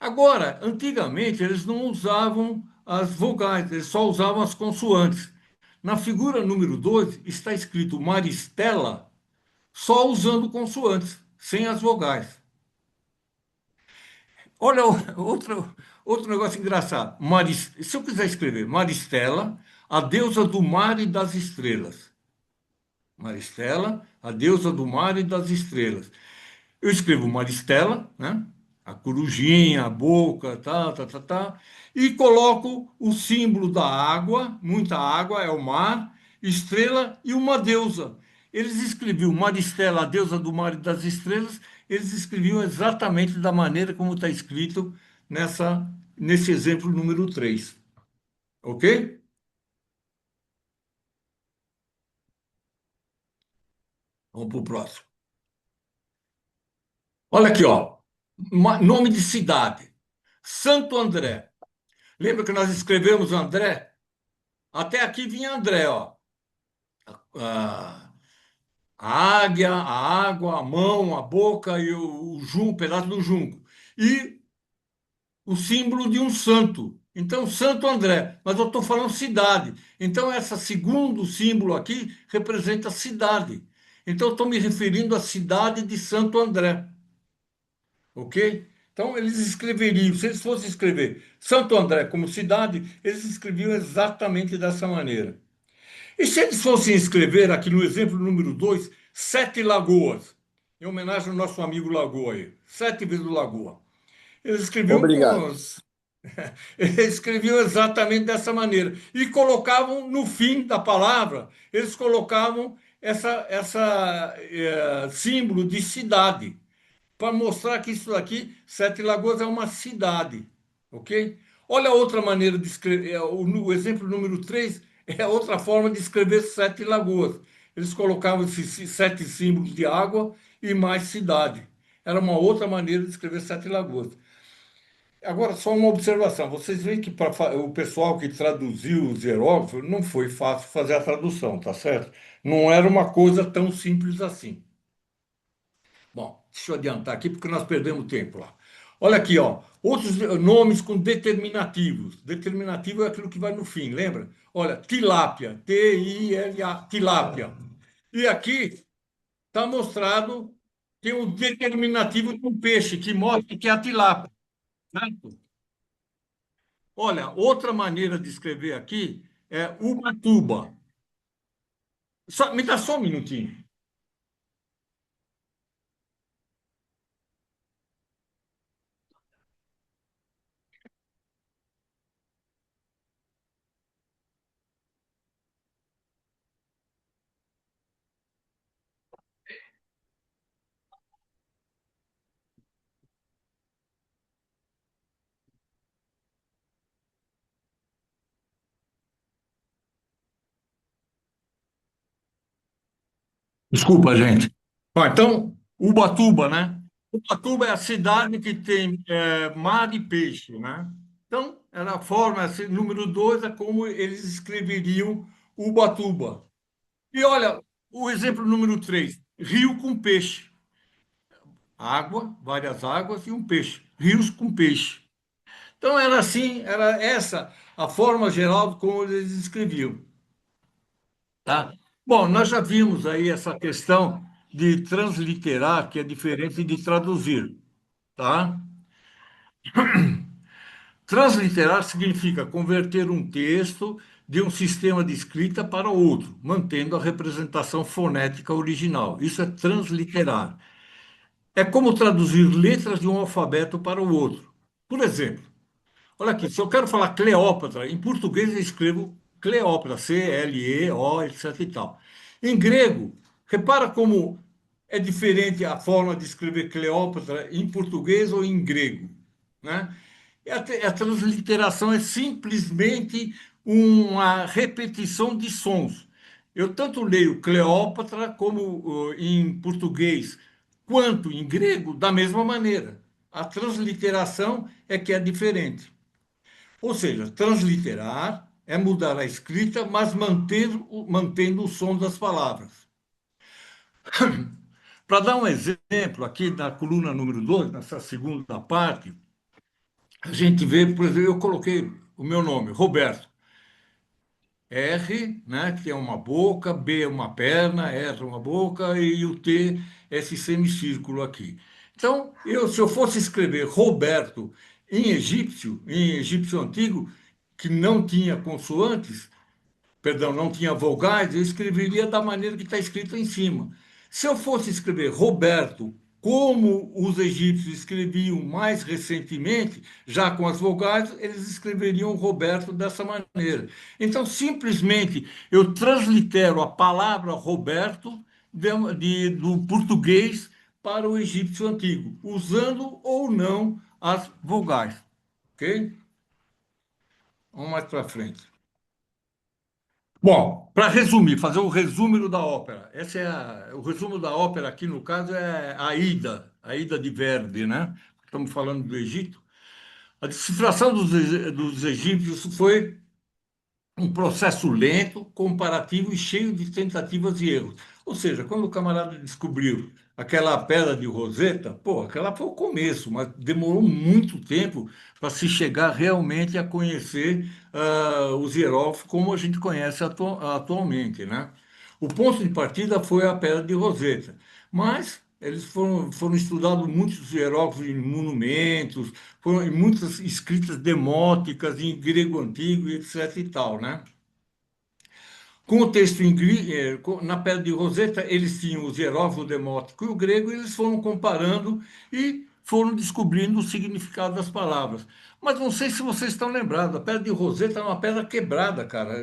Agora, antigamente eles não usavam as vogais, eles só usavam as consoantes. Na figura número 2 está escrito Maristela só usando consoantes, sem as vogais. Olha outro negócio engraçado. Se eu quiser escrever Maristela, a deusa do mar e das estrelas. Maristela, a deusa do mar e das estrelas. Eu escrevo Maristela, né? A corujinha, a boca, e coloco o símbolo da água, muita água, é o mar, estrela e uma deusa. Eles escreviam Maristela, a deusa do mar e das estrelas, eles escreviam exatamente da maneira como está escrito nesse exemplo número 3. Ok? Vamos para o próximo. Olha aqui, ó. Nome de cidade. Santo André. Lembra que nós escrevemos André? Até aqui vinha André, ó. A, a águia, a água, a mão, a boca e o junco, o pedaço do junco. E o símbolo de um santo. Então, Santo André. Mas eu estou falando cidade. Então, esse segundo símbolo aqui representa cidade. Então, eu estou me referindo à cidade de Santo André. Ok? Então, eles escreveriam, se eles fossem escrever Santo André como cidade, eles escreviam exatamente dessa maneira. E se eles fossem escrever aqui no exemplo número 2, Sete Lagoas, em homenagem ao nosso amigo Lagoa aí, sete vezes Lagoa. Eles escreviam Obrigado. eles escreviam exatamente dessa maneira. E colocavam no fim da palavra, eles colocavam essa símbolo de cidade para mostrar que isso aqui, Sete Lagoas, é uma cidade, ok? Olha a outra maneira de escrever, o exemplo número 3 é outra forma de escrever Sete Lagoas. Eles colocavam esses sete símbolos de água e mais cidade. Era uma outra maneira de escrever Sete Lagoas. Agora, só uma observação. Vocês veem que para o pessoal que traduziu os hieróglifos não foi fácil fazer a tradução, tá certo? Não era uma coisa tão simples assim. Bom, deixa eu adiantar aqui porque nós perdemos tempo lá. Olha aqui, ó, outros nomes com determinativos. Determinativo é aquilo que vai no fim, lembra? Olha, tilápia, T-I-L-A, tilápia. E aqui está mostrado tem um determinativo de um peixe que mostra que é a tilápia, certo? Olha, outra maneira de escrever aqui é Ubatuba. Me dá só um minutinho. Desculpa, gente. Bom, então, Ubatuba, né? Ubatuba é a cidade que tem mar e peixe, né? Então, era a forma, assim, número 2 é como eles escreveriam Ubatuba. E olha, o exemplo número 3, rio com peixe. Água, várias águas e um peixe. Rios com peixe. Então, era assim, era essa a forma geral como eles escreviam. Tá? Bom, nós já vimos aí essa questão de transliterar, que é diferente de traduzir, tá? Transliterar significa converter um texto de um sistema de escrita para outro, mantendo a representação fonética original. Isso é transliterar. É como traduzir letras de um alfabeto para o outro. Por exemplo, olha aqui, se eu quero falar Cleópatra, em português eu escrevo Cleópatra, C-L-E-O, etc e tal. Em grego, repara como é diferente a forma de escrever Cleópatra em português ou em grego, né? A transliteração é simplesmente uma repetição de sons. Eu tanto leio Cleópatra como em português, quanto em grego, da mesma maneira. A transliteração é que é diferente. Ou seja, transliterar é mudar a escrita, mas mantendo o som das palavras. Para dar um exemplo, aqui na coluna número 2, nessa segunda parte, a gente vê, por exemplo, eu coloquei o meu nome, Roberto. R, né, que é uma boca, B é uma perna, R é uma boca e o T é esse semicírculo aqui. Então, se eu fosse escrever Roberto em egípcio antigo, que não tinha consoantes, perdão, não tinha vogais, eu escreveria da maneira que está escrito em cima. Se eu fosse escrever Roberto, como os egípcios escreviam mais recentemente, já com as vogais, eles escreveriam Roberto dessa maneira. Então, simplesmente, eu translitero a palavra Roberto do português para o egípcio antigo, usando ou não as vogais. Ok? Vamos mais para frente. Bom, para resumir, fazer o resumo da ópera. O resumo da ópera aqui, no caso, é a Ida de Verdi, né? Estamos falando do Egito. A decifração dos egípcios foi um processo lento, comparativo e cheio de tentativas e erros. Ou seja, quando o camarada descobriu aquela pedra de Roseta, pô, aquela foi o começo, mas demorou muito tempo para se chegar realmente a conhecer os hieróglifos como a gente conhece atualmente, né? O ponto de partida foi a pedra de Roseta, mas eles foram estudados muitos hieróglifos em monumentos, foram em muitas escritas demóticas em grego antigo e etc e tal, né? Com o texto na Pedra de Roseta, eles tinham os hieróglifos demótico e o grego, e eles foram comparando e foram descobrindo o significado das palavras. Mas não sei se vocês estão lembrados, a Pedra de Roseta era uma pedra quebrada, cara.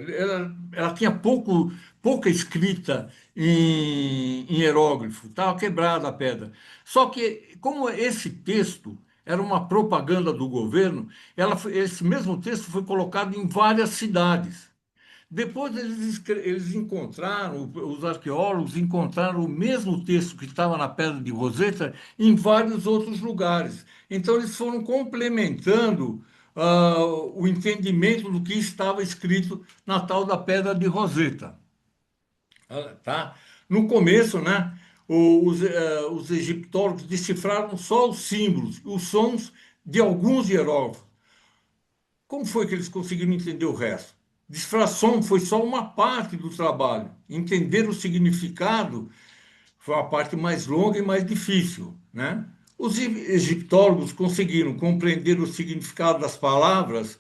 Ela tinha pouca escrita em hieróglifo, estava quebrada a pedra. Só que, como esse texto era uma propaganda do governo, esse mesmo texto foi colocado em várias cidades. Depois eles encontraram, os arqueólogos encontraram o mesmo texto que estava na Pedra de Roseta em vários outros lugares. Então eles foram complementando o entendimento do que estava escrito na tal da Pedra de Roseta. Tá? No começo, né, os egiptólogos decifraram só os símbolos, os sons de alguns hieróglifos. Como foi que eles conseguiram entender o resto? Disfração foi só uma parte do trabalho. Entender o significado foi a parte mais longa e mais difícil, né? Os egiptólogos conseguiram compreender o significado das palavras,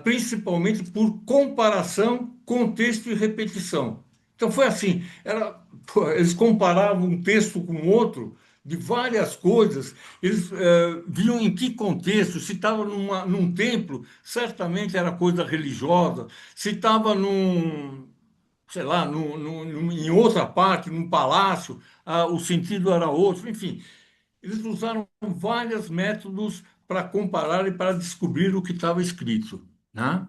principalmente por comparação, contexto e repetição. Então foi assim, eles comparavam um texto com outro de várias coisas, eles viam em que contexto, se estava num templo, certamente era coisa religiosa, se estava sei lá, em outra parte, num palácio, o sentido era outro, enfim. Eles usaram vários métodos para comparar e para descobrir o que estava escrito, né?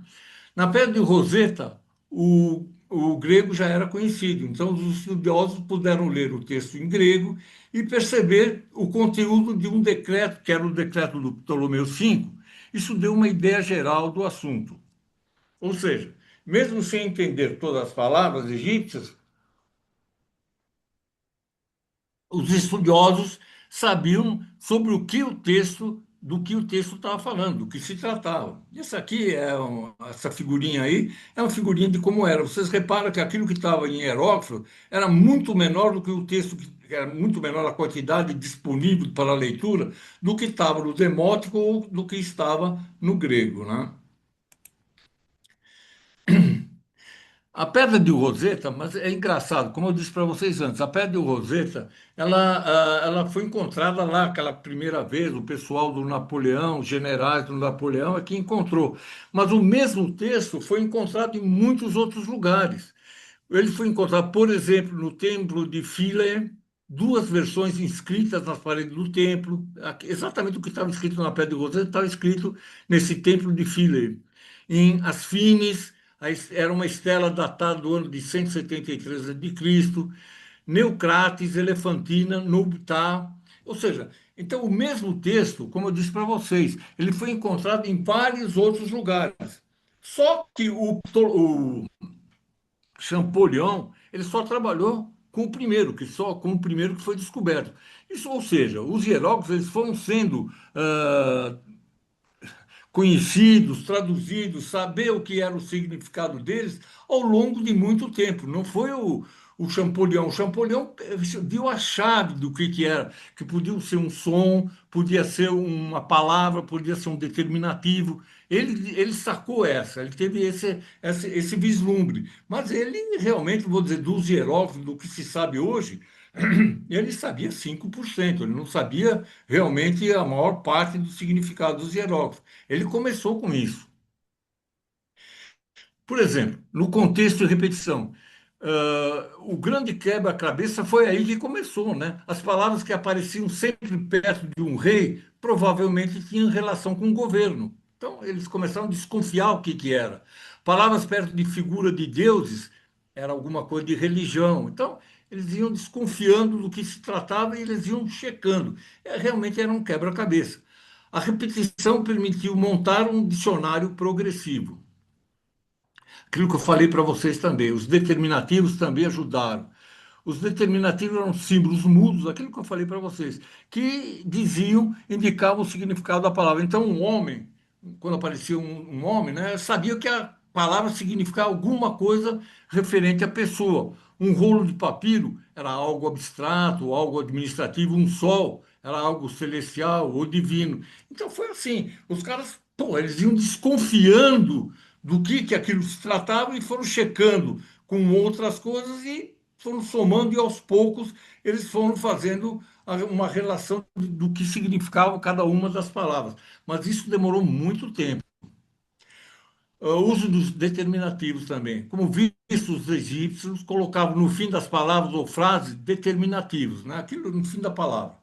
Na Pedra de Roseta, o grego já era conhecido, então os estudiosos puderam ler o texto em grego e perceber o conteúdo de um decreto, que era o decreto do Ptolomeu V. Isso deu uma ideia geral do assunto. Ou seja, mesmo sem entender todas as palavras egípcias, os estudiosos sabiam sobre do que o texto estava falando, do que se tratava. Isso aqui essa figurinha aí é uma figurinha de como era. Vocês reparam que aquilo que estava em hieróglifo era muito menor do que o texto, que era muito menor a quantidade disponível para a leitura do que estava no demótico ou do que estava no grego, né? A pedra de Roseta, mas é engraçado, como eu disse para vocês antes, a pedra de Roseta, ela foi encontrada lá aquela primeira vez, o pessoal do Napoleão, os generais do Napoleão é que encontrou. Mas o mesmo texto foi encontrado em muitos outros lugares. Ele foi encontrado, por exemplo, no templo de Philae, duas versões inscritas nas paredes do templo. Exatamente o que estava escrito na pedra de Roseta estava escrito nesse templo de Philae. Em Asfines, era uma estela datada do ano de 173 a.C., Neucrates, Elefantina, Nubtar. Ou seja, então o mesmo texto, como eu disse para vocês, ele foi encontrado em vários outros lugares. Só que o Champollion, ele só trabalhou com o primeiro, com o primeiro que foi descoberto. Isso, ou seja, os hieróglifos eles foram sendo conhecidos, traduzidos, saber o que era o significado deles ao longo de muito tempo. Não foi o Champollion. O Champollion deu a chave do que era, que podia ser um som, podia ser uma palavra, podia ser um determinativo. Ele sacou essa, ele teve esse vislumbre. Mas ele realmente, vou dizer, dos hieróglifos, do que se sabe hoje, ele sabia 5%. Ele não sabia realmente a maior parte do significado dos hieróglifos. Ele começou com isso. Por exemplo, no contexto de repetição, o grande quebra-cabeça foi aí que começou, né? As palavras que apareciam sempre perto de um rei provavelmente tinham relação com o governo. Então, eles começaram a desconfiar o que era. Palavras perto de figura de deuses era alguma coisa de religião. Então, eles iam desconfiando do que se tratava e eles iam checando. Realmente era um quebra-cabeça. A repetição permitiu montar um dicionário progressivo. Aquilo que eu falei para vocês também, os determinativos também ajudaram. Os determinativos eram símbolos mudos, aquilo que eu falei para vocês, que diziam, indicavam o significado da palavra. Então, um homem, quando aparecia um homem, né, sabia que a palavra significava alguma coisa referente à pessoa. Um rolo de papiro era algo abstrato, algo administrativo, um sol era algo celestial ou divino. Então, foi assim. Os caras, pô, eles iam desconfiando do que aquilo se tratava e foram checando com outras coisas e foram somando e aos poucos eles foram fazendo uma relação do que significava cada uma das palavras. Mas isso demorou muito tempo. O uso dos determinativos também. Como visto, os egípcios colocavam no fim das palavras ou frases determinativos, né? Aquilo no fim da palavra.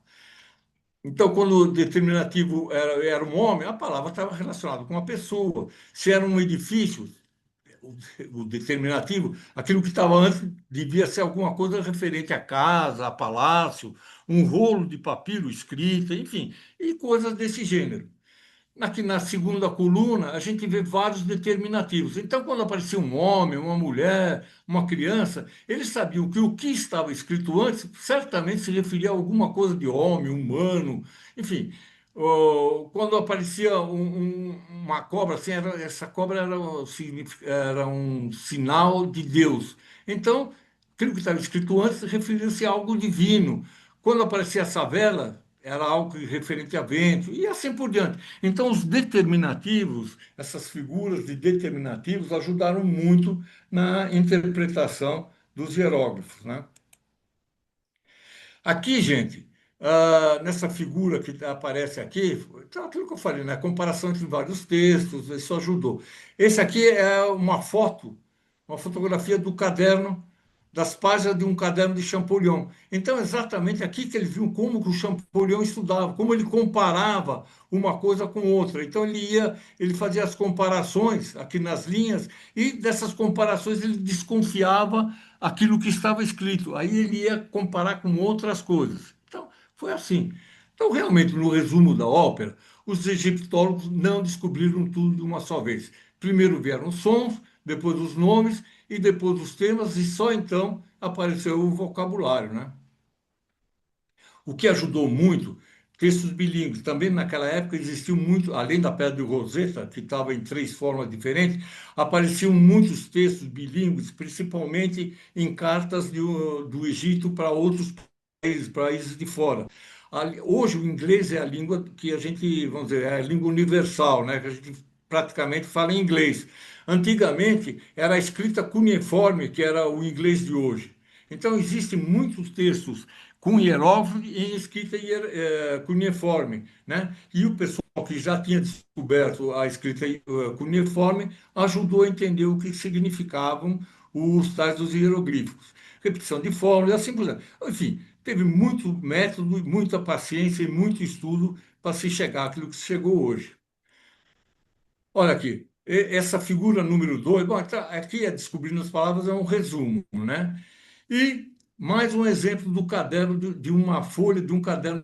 Então, quando o determinativo era um homem, a palavra estava relacionada com uma pessoa. Se era um edifício, o determinativo, aquilo que estava antes devia ser alguma coisa referente à casa, a palácio, um rolo de papiro escrito, enfim, e coisas desse gênero. Aqui na segunda coluna, a gente vê vários determinativos. Então, quando aparecia um homem, uma mulher, uma criança, eles sabiam que o que estava escrito antes certamente se referia a alguma coisa de homem, humano, enfim. Quando aparecia uma cobra, assim, essa cobra era um sinal de Deus. Então, aquilo que estava escrito antes referia-se a algo divino. Quando aparecia essa vela, era algo referente a vento, e assim por diante. Então, os determinativos, essas figuras de determinativos, ajudaram muito na interpretação dos hieróglifos, né? Aqui, gente, nessa figura que aparece aqui, então, aquilo que eu falei, né? A comparação entre vários textos, isso ajudou. Esse aqui é uma foto, uma fotografia do caderno, das páginas de um caderno de Champollion. Então, exatamente aqui que eles viam como que o Champollion estudava, como ele comparava uma coisa com outra. Então, ele fazia as comparações aqui nas linhas, e dessas comparações ele desconfiava aquilo que estava escrito. Aí ele ia comparar com outras coisas. Então, foi assim. Então, realmente, no resumo da ópera, os egiptólogos não descobriram tudo de uma só vez. Primeiro vieram os sons, depois os nomes e depois os temas, e só então apareceu o vocabulário, né? O que ajudou muito, textos bilíngues. Também naquela época existiam muito, além da Pedra de Roseta, que estava em 3 formas diferentes, apareciam muitos textos bilíngues, principalmente em cartas do Egito para outros países de fora. Hoje o inglês é a língua que a gente, vamos dizer, é a língua universal, né? Que a gente praticamente fala em inglês. Antigamente era a escrita cuneiforme, que era o inglês de hoje. Então existem muitos textos com hieróglifo em escrita cuneiforme, né? E o pessoal que já tinha descoberto a escrita cuneiforme ajudou a entender o que significavam os tais dos hieroglifos. Repetição de fórmulas, assim por diante. Enfim, teve muito método, muita paciência e muito estudo para se chegar àquilo que se chegou hoje. Olha aqui, essa figura número 2, bom, aqui é Descobrindo as Palavras, é um resumo, né? E mais um exemplo do caderno, de uma folha, de um caderno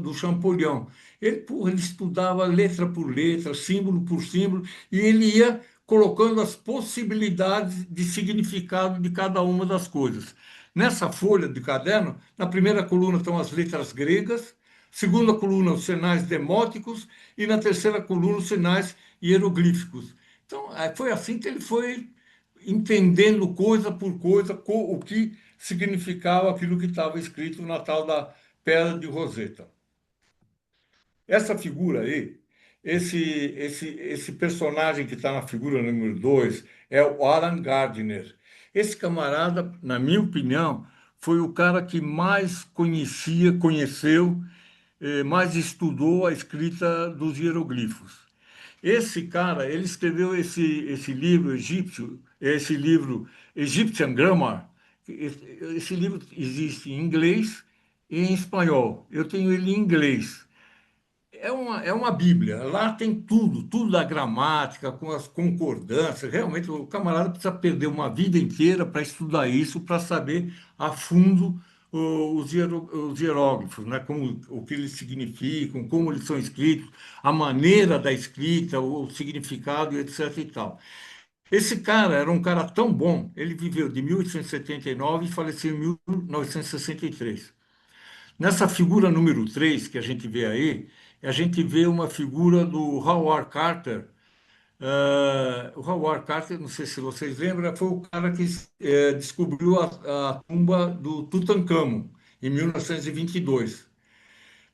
do Champollion. Ele estudava letra por letra, símbolo por símbolo, e ele ia colocando as possibilidades de significado de cada uma das coisas. Nessa folha de caderno, na primeira coluna estão as letras gregas, segunda coluna os sinais demóticos e na terceira coluna os sinais hieroglíficos. Então, foi assim que ele foi entendendo coisa por coisa o que significava aquilo que estava escrito na tal da Pedra de Roseta. Essa figura aí, esse personagem que está na figura número 2 é o Alan Gardner. Esse camarada, na minha opinião, foi o cara que mais conheceu, mais estudou a escrita dos hieroglifos. Esse cara, ele escreveu esse livro egípcio, esse livro Egyptian Grammar. Esse livro existe em inglês e em espanhol. Eu tenho ele em inglês. É uma Bíblia. Lá tem tudo, tudo da gramática, com as concordâncias. Realmente, o camarada precisa perder uma vida inteira para estudar isso, para saber a fundo os hieróglifos, né? Como, o que eles significam, como eles são escritos, a maneira da escrita, o significado, etc. e tal. Esse cara era um cara tão bom, ele viveu de 1879 e faleceu em 1963. Nessa figura número 3 que a gente vê aí, a gente vê uma figura do Howard Carter. O Howard Carter, não sei se vocês lembram, foi o cara que descobriu a tumba do Tutancâmon, em 1922.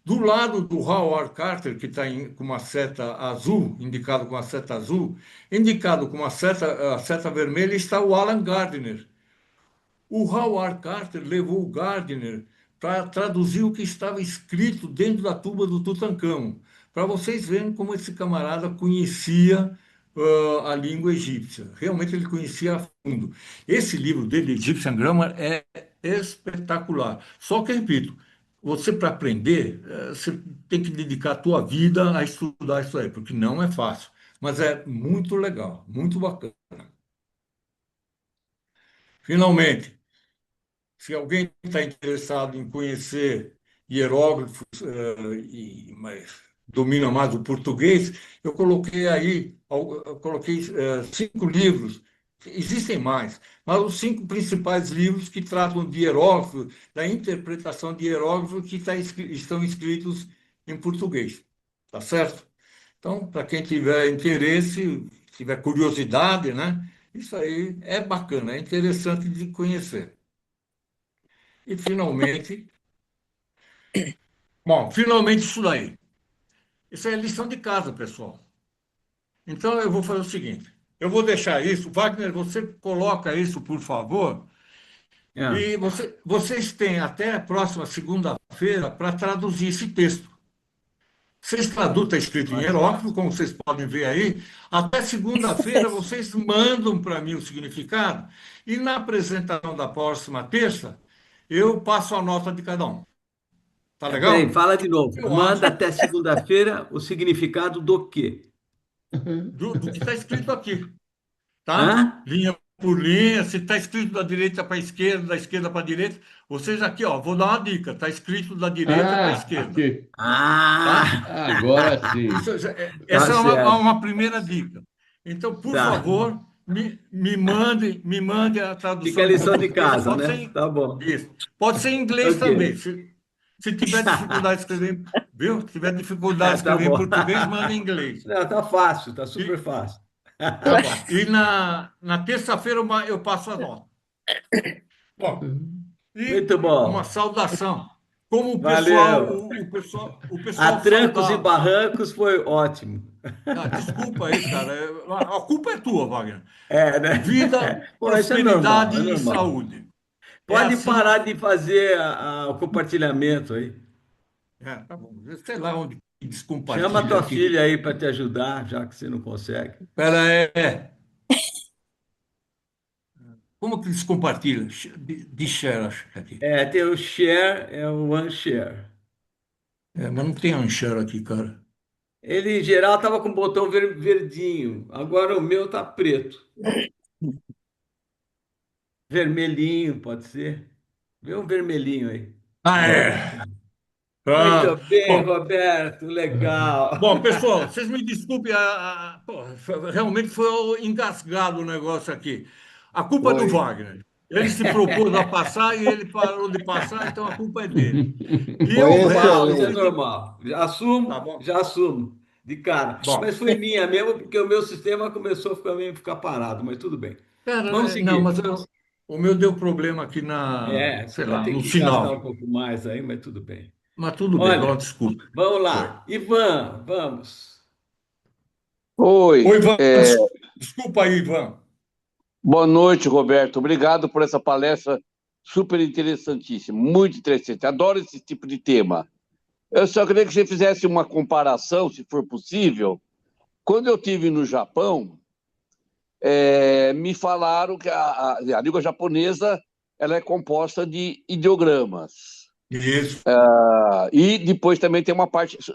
Do lado do Howard Carter, que está com uma seta azul, indicado com uma seta azul, indicado com uma seta, a seta vermelha, está o Alan Gardner. O Howard Carter levou o Gardner para traduzir o que estava escrito dentro da tumba do Tutancâmon, para vocês verem como esse camarada conhecia a língua egípcia. Realmente ele conhecia a fundo. Esse livro dele, Egyptian Grammar, é espetacular. Só que, repito, você para aprender, você tem que dedicar a tua vida a estudar isso aí, porque não é fácil. Mas é muito legal, muito bacana. Finalmente, se alguém está interessado em conhecer hieróglifos, mas domina mais o português, eu coloquei aí, eu coloquei 5 livros, existem mais, mas os 5 principais livros que tratam de hieróglifos, da interpretação de hieróglifos que estão escritos em português, tá certo? Então, para quem tiver interesse, tiver curiosidade, né? Isso aí é bacana, é interessante de conhecer. E finalmente, bom, finalmente isso daí. Isso é lição de casa, pessoal. Então eu vou fazer o seguinte: eu vou deixar isso, Wagner, você coloca isso, por favor, É. e vocês têm até a próxima segunda-feira para traduzir esse texto. Vocês traduzem, está escrito em hieróglifo, como vocês podem ver aí. Até segunda-feira vocês mandam para mim o significado e na apresentação da próxima terça eu passo a nota de cada um. Tá Peraí, legal? fala de novo. Eu Manda acho até segunda-feira o significado do quê? do que está escrito aqui, tá? Hã? Linha por linha, se está escrito da direita para a esquerda, da esquerda para a direita, vocês aqui, ó, vou dar uma dica, está escrito da direita para a Ah, esquerda, aqui. tá? Ah, Agora sim. Essa tá é uma, certo. uma primeira dica. Então, por Tá. favor, me mande a Fica a tradução em lição de português, casa, pode ser né? Tá bom. isso. Pode ser em inglês Ok. também. Se tiver dificuldade de escrever, viu? Se tiver dificuldade de Tá escrever em bom. português, manda em inglês. Não, tá fácil, tá super E, fácil. tá bom. E na terça-feira eu passo a nota. Bom, e Muito uma bom. saudação. Como o pessoal, Valeu. o pessoal A trancos e saudava. barrancos foi ótimo. Ah, desculpa aí, cara. A culpa é tua, Wagner. É, né? Vida, Bom, isso é normal, prosperidade é e normal. saúde. É Pode assim. parar de fazer o compartilhamento aí. Tá bom. Sei lá onde Chama a descompartilha tua aqui. filha aí para te ajudar, já que você não consegue. Pera, como que descompartilha? De share, acho que aqui. É, tem o share, é o one share. Mas não tem unshare aqui, cara. Ele, em geral, estava com o botão verdinho. Agora o meu tá preto. Vermelhinho, pode ser. Vê um vermelhinho aí. Ah, é. Muito Ah, bem, bom, Roberto, legal. bom, pessoal, vocês me desculpem, pô, realmente foi engasgado o negócio aqui. A culpa é do Foi. Wagner. Ele se propôs a passar e ele parou de passar, então a culpa é dele. E Foi eu Normal, isso é resolvi. normal. Tá bom? Já assumo de cara. Bom, Mas foi minha mesmo, porque o meu sistema começou a ficar parado, mas tudo bem. Vamos cara, não, seguir. o meu deu problema aqui É, você sei vai lá, ter no que gastar um sinal. pouco mais aí, mas tudo bem. Mas tudo bem, ó, Olha, desculpa. vamos Foi. lá. Ivan, vamos. Oi, Oi, Ivan, desculpa aí, Ivan. boa noite, Roberto. Obrigado por essa palestra super interessantíssima, muito interessante. Adoro esse tipo de tema. Eu só queria que você fizesse uma comparação, se for possível. Quando eu estive no Japão, me falaram que a língua japonesa ela é composta de ideogramas. Isso. E depois também tem uma parte. Quer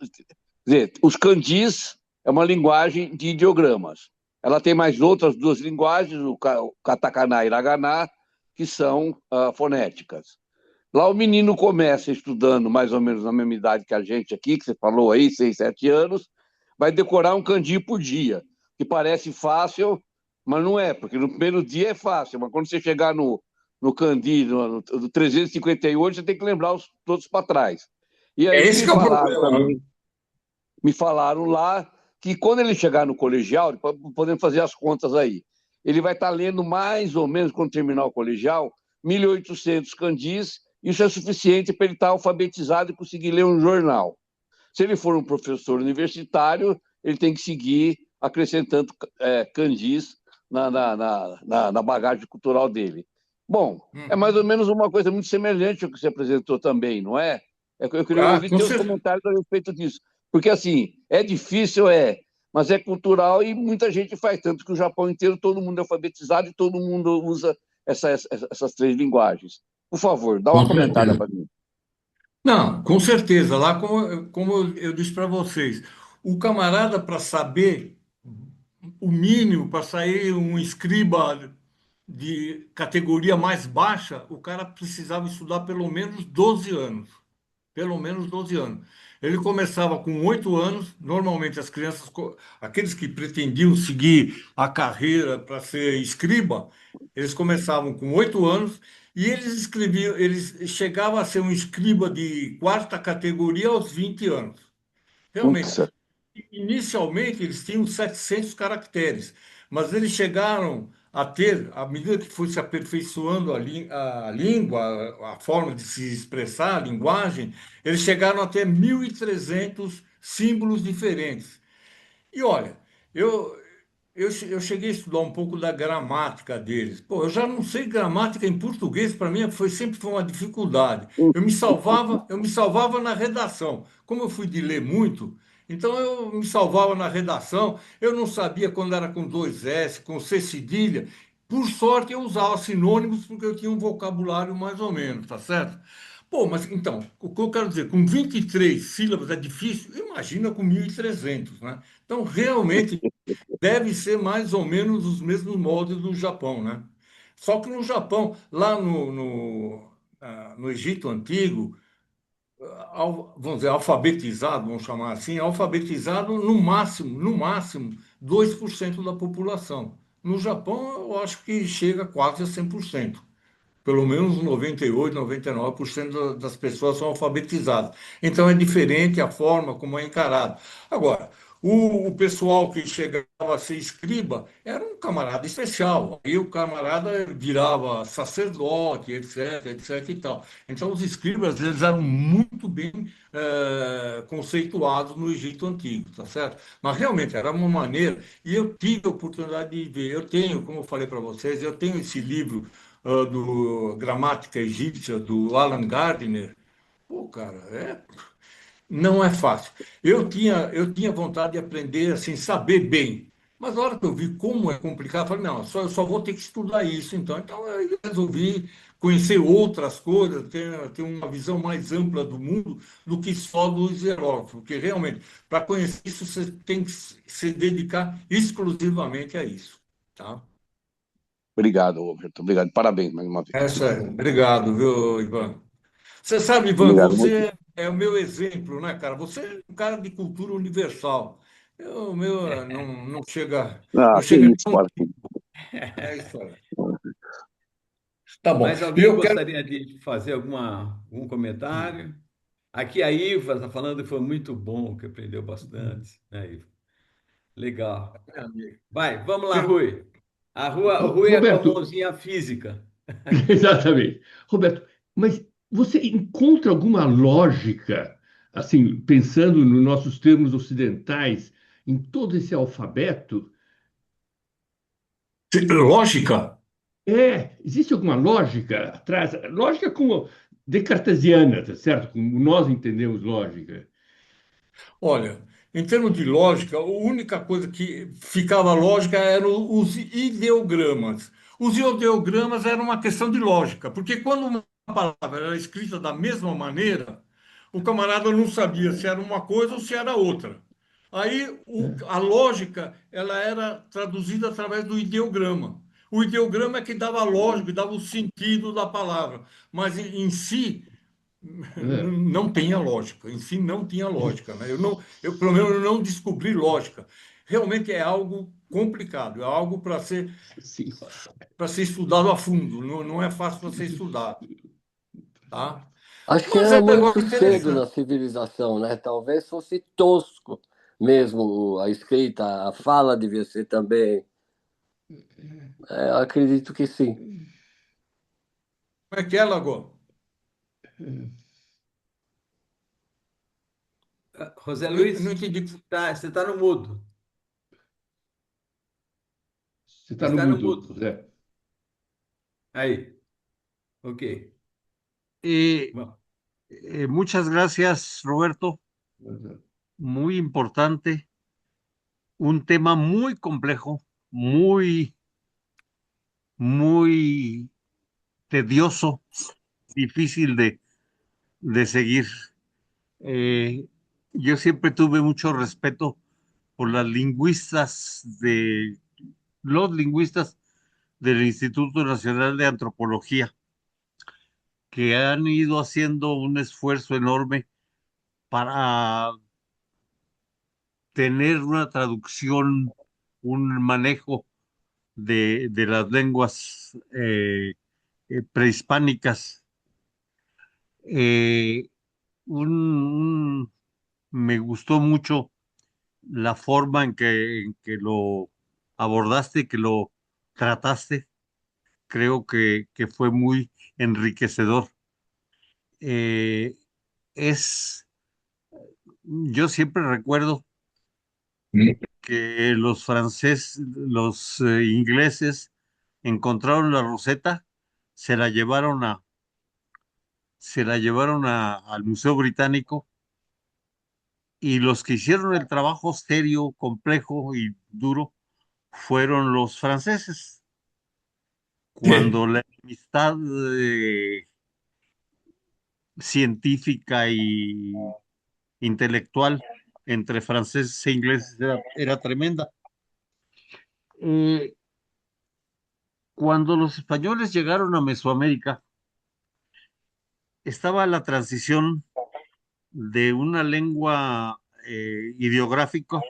dizer, os kanjis é uma linguagem de ideogramas. Ela tem mais outras duas linguagens, o katakana e hiragana, que são fonéticas. Lá o menino começa estudando mais ou menos na mesma idade que a gente aqui, que você falou aí, 6, 7 anos, vai decorar um kanji por dia, que parece fácil, mas não é, porque no primeiro dia é fácil, mas quando você chegar no kanji, no 358, você tem que lembrar os todos para trás. E É aí esse que é o problema, né? me falaram lá que quando ele chegar no colegial, podemos fazer as contas aí, ele vai estar lendo mais ou menos, quando terminar o colegial, 1.800 candis, isso é suficiente para ele estar alfabetizado e conseguir ler um jornal. Se ele for um professor universitário, ele tem que seguir acrescentando candis na bagagem cultural dele. Bom, é mais ou menos uma coisa muito semelhante ao que você apresentou também, não é? Eu queria Ah, ouvir com seus certeza. comentários a respeito disso. Porque, assim, é difícil, mas é cultural e muita gente faz. Tanto que o Japão inteiro, todo mundo é alfabetizado e todo mundo usa essas três linguagens. Por favor, dá Com uma comentada certeza. para mim. Não, com certeza. Lá, como eu disse para vocês, o camarada, para saber o mínimo, para sair um escriba de categoria mais baixa, o cara precisava estudar pelo menos 12 anos. Pelo menos 12 anos. Ele começava com 8 anos, normalmente as crianças, aqueles que pretendiam seguir a carreira para ser escriba, eles começavam com 8 anos e eles escreviam, eles chegavam a ser um escriba de quarta categoria aos 20 anos. Realmente, Putz, inicialmente, eles tinham 700 caracteres, mas eles chegaram a ter, à medida que foi se aperfeiçoando a língua, a forma de se expressar, a linguagem, eles chegaram a ter 1.300 símbolos diferentes. E olha, eu, eu cheguei a estudar um pouco da gramática deles. Pô, eu já não sei gramática em português, para mim sempre foi uma dificuldade. Eu me salvava na redação. Como eu fui de ler muito, então eu me salvava na redação. Eu não sabia quando era com dois S, com C cedilha. Por sorte, eu usava sinônimos porque eu tinha um vocabulário mais ou menos, tá certo? Pô, mas então, o que eu quero dizer, com 23 sílabas é difícil, imagina com 1.300, né? Então, realmente, deve ser mais ou menos os mesmos moldes do Japão, né? Só que no Japão, lá no Egito Antigo, vamos dizer, alfabetizado, vamos chamar assim, alfabetizado no máximo, 2% da população. No Japão, eu acho que chega quase a 100%. Pelo menos 98, 99% das pessoas são alfabetizadas. Então é diferente a forma como é encarado. Agora, o pessoal que chegava a ser escriba era um camarada especial. Aí o camarada virava sacerdote, etc, etc e tal. Então os escribas eles eram muito bem conceituados no Egito Antigo, tá certo? Mas realmente era uma maneira, e eu tive a oportunidade de ver. Eu tenho, como eu falei para vocês, eu tenho esse livro do Gramática Egípcia, do Alan Gardner. Pô, cara, não é fácil. Eu tinha vontade de aprender, assim, saber bem. Mas na hora que eu vi como é complicado, eu falei, não, eu só vou ter que estudar isso, então. Então eu resolvi conhecer outras coisas, ter uma visão mais ampla do mundo do que só dos hieróglifos, porque realmente, para conhecer isso, você tem que se dedicar exclusivamente a isso, tá? obrigado, Roberto. Obrigado. Parabéns mais uma vez. Obrigado, viu, Ivan? Você sabe, Ivan, Obrigado. é o meu exemplo, né, cara? Você é um cara de cultura universal. O meu não chega, Ah, não que chega. isso, Marco. É isso aí. Tá bom. Mais E alguém eu quero. gostaria de fazer algum comentário? Aqui a Iva está falando que foi muito bom, que aprendeu bastante, né, Iva? Legal. Vai, vamos lá, quero... Rui. O Rui é com a Roberto, mãozinha física. exatamente. Roberto, mas você encontra alguma lógica, assim, pensando nos nossos termos ocidentais, em todo esse alfabeto? Lógica. Existe alguma lógica atrás? Lógica como descartesiana, tá certo? Como nós entendemos lógica. Olha, em termos de lógica, a única coisa que ficava lógica eram os ideogramas. Os ideogramas eram uma questão de lógica, porque quando uma palavra era escrita da mesma maneira, o camarada não sabia se era uma coisa ou se era outra. Aí a lógica ela era traduzida através do ideograma. O ideograma é que dava a lógica, dava o sentido da palavra, mas em si É, não tinha lógica, em si não tinha lógica, né? Pelo menos eu não descobri lógica. Realmente é algo complicado, é algo sim. para ser estudado a fundo, não é fácil para ser estudado, tá? Acho que Mas era é algo muito cedo na interessante. civilização, né? Talvez fosse tosco mesmo a escrita, a fala devia ser também. Acredito que sim. Como é que é, Lagoa? José Eu não Luiz, entendi. você tá no mudo. Você está no Está no mudo, mudo. Zé. Aí, ok. Eh, Bom, Muchas gracias, Roberto. Muy importante, un tema muy complejo, muy tedioso, difícil de seguir. Eh, yo siempre tuve mucho respeto por los lingüistas del Instituto Nacional de Antropología, que han ido haciendo un esfuerzo enorme para tener una traducción, un manejo de las lenguas prehispánicas. Eh, Me gustó mucho la forma en que lo abordaste, que lo trataste. Creo que fue muy enriquecedor. Eh, es, yo siempre recuerdo que los ingleses encontraron la Rosetta, se la llevaron al Museo Británico, y los que hicieron el trabajo serio, complejo y duro fueron los franceses. Cuando Sí. la enemistad científica y intelectual entre franceses e ingleses era tremenda. Eh, Cuando los españoles llegaron a Mesoamérica, estaba la transición de una lengua ideográfica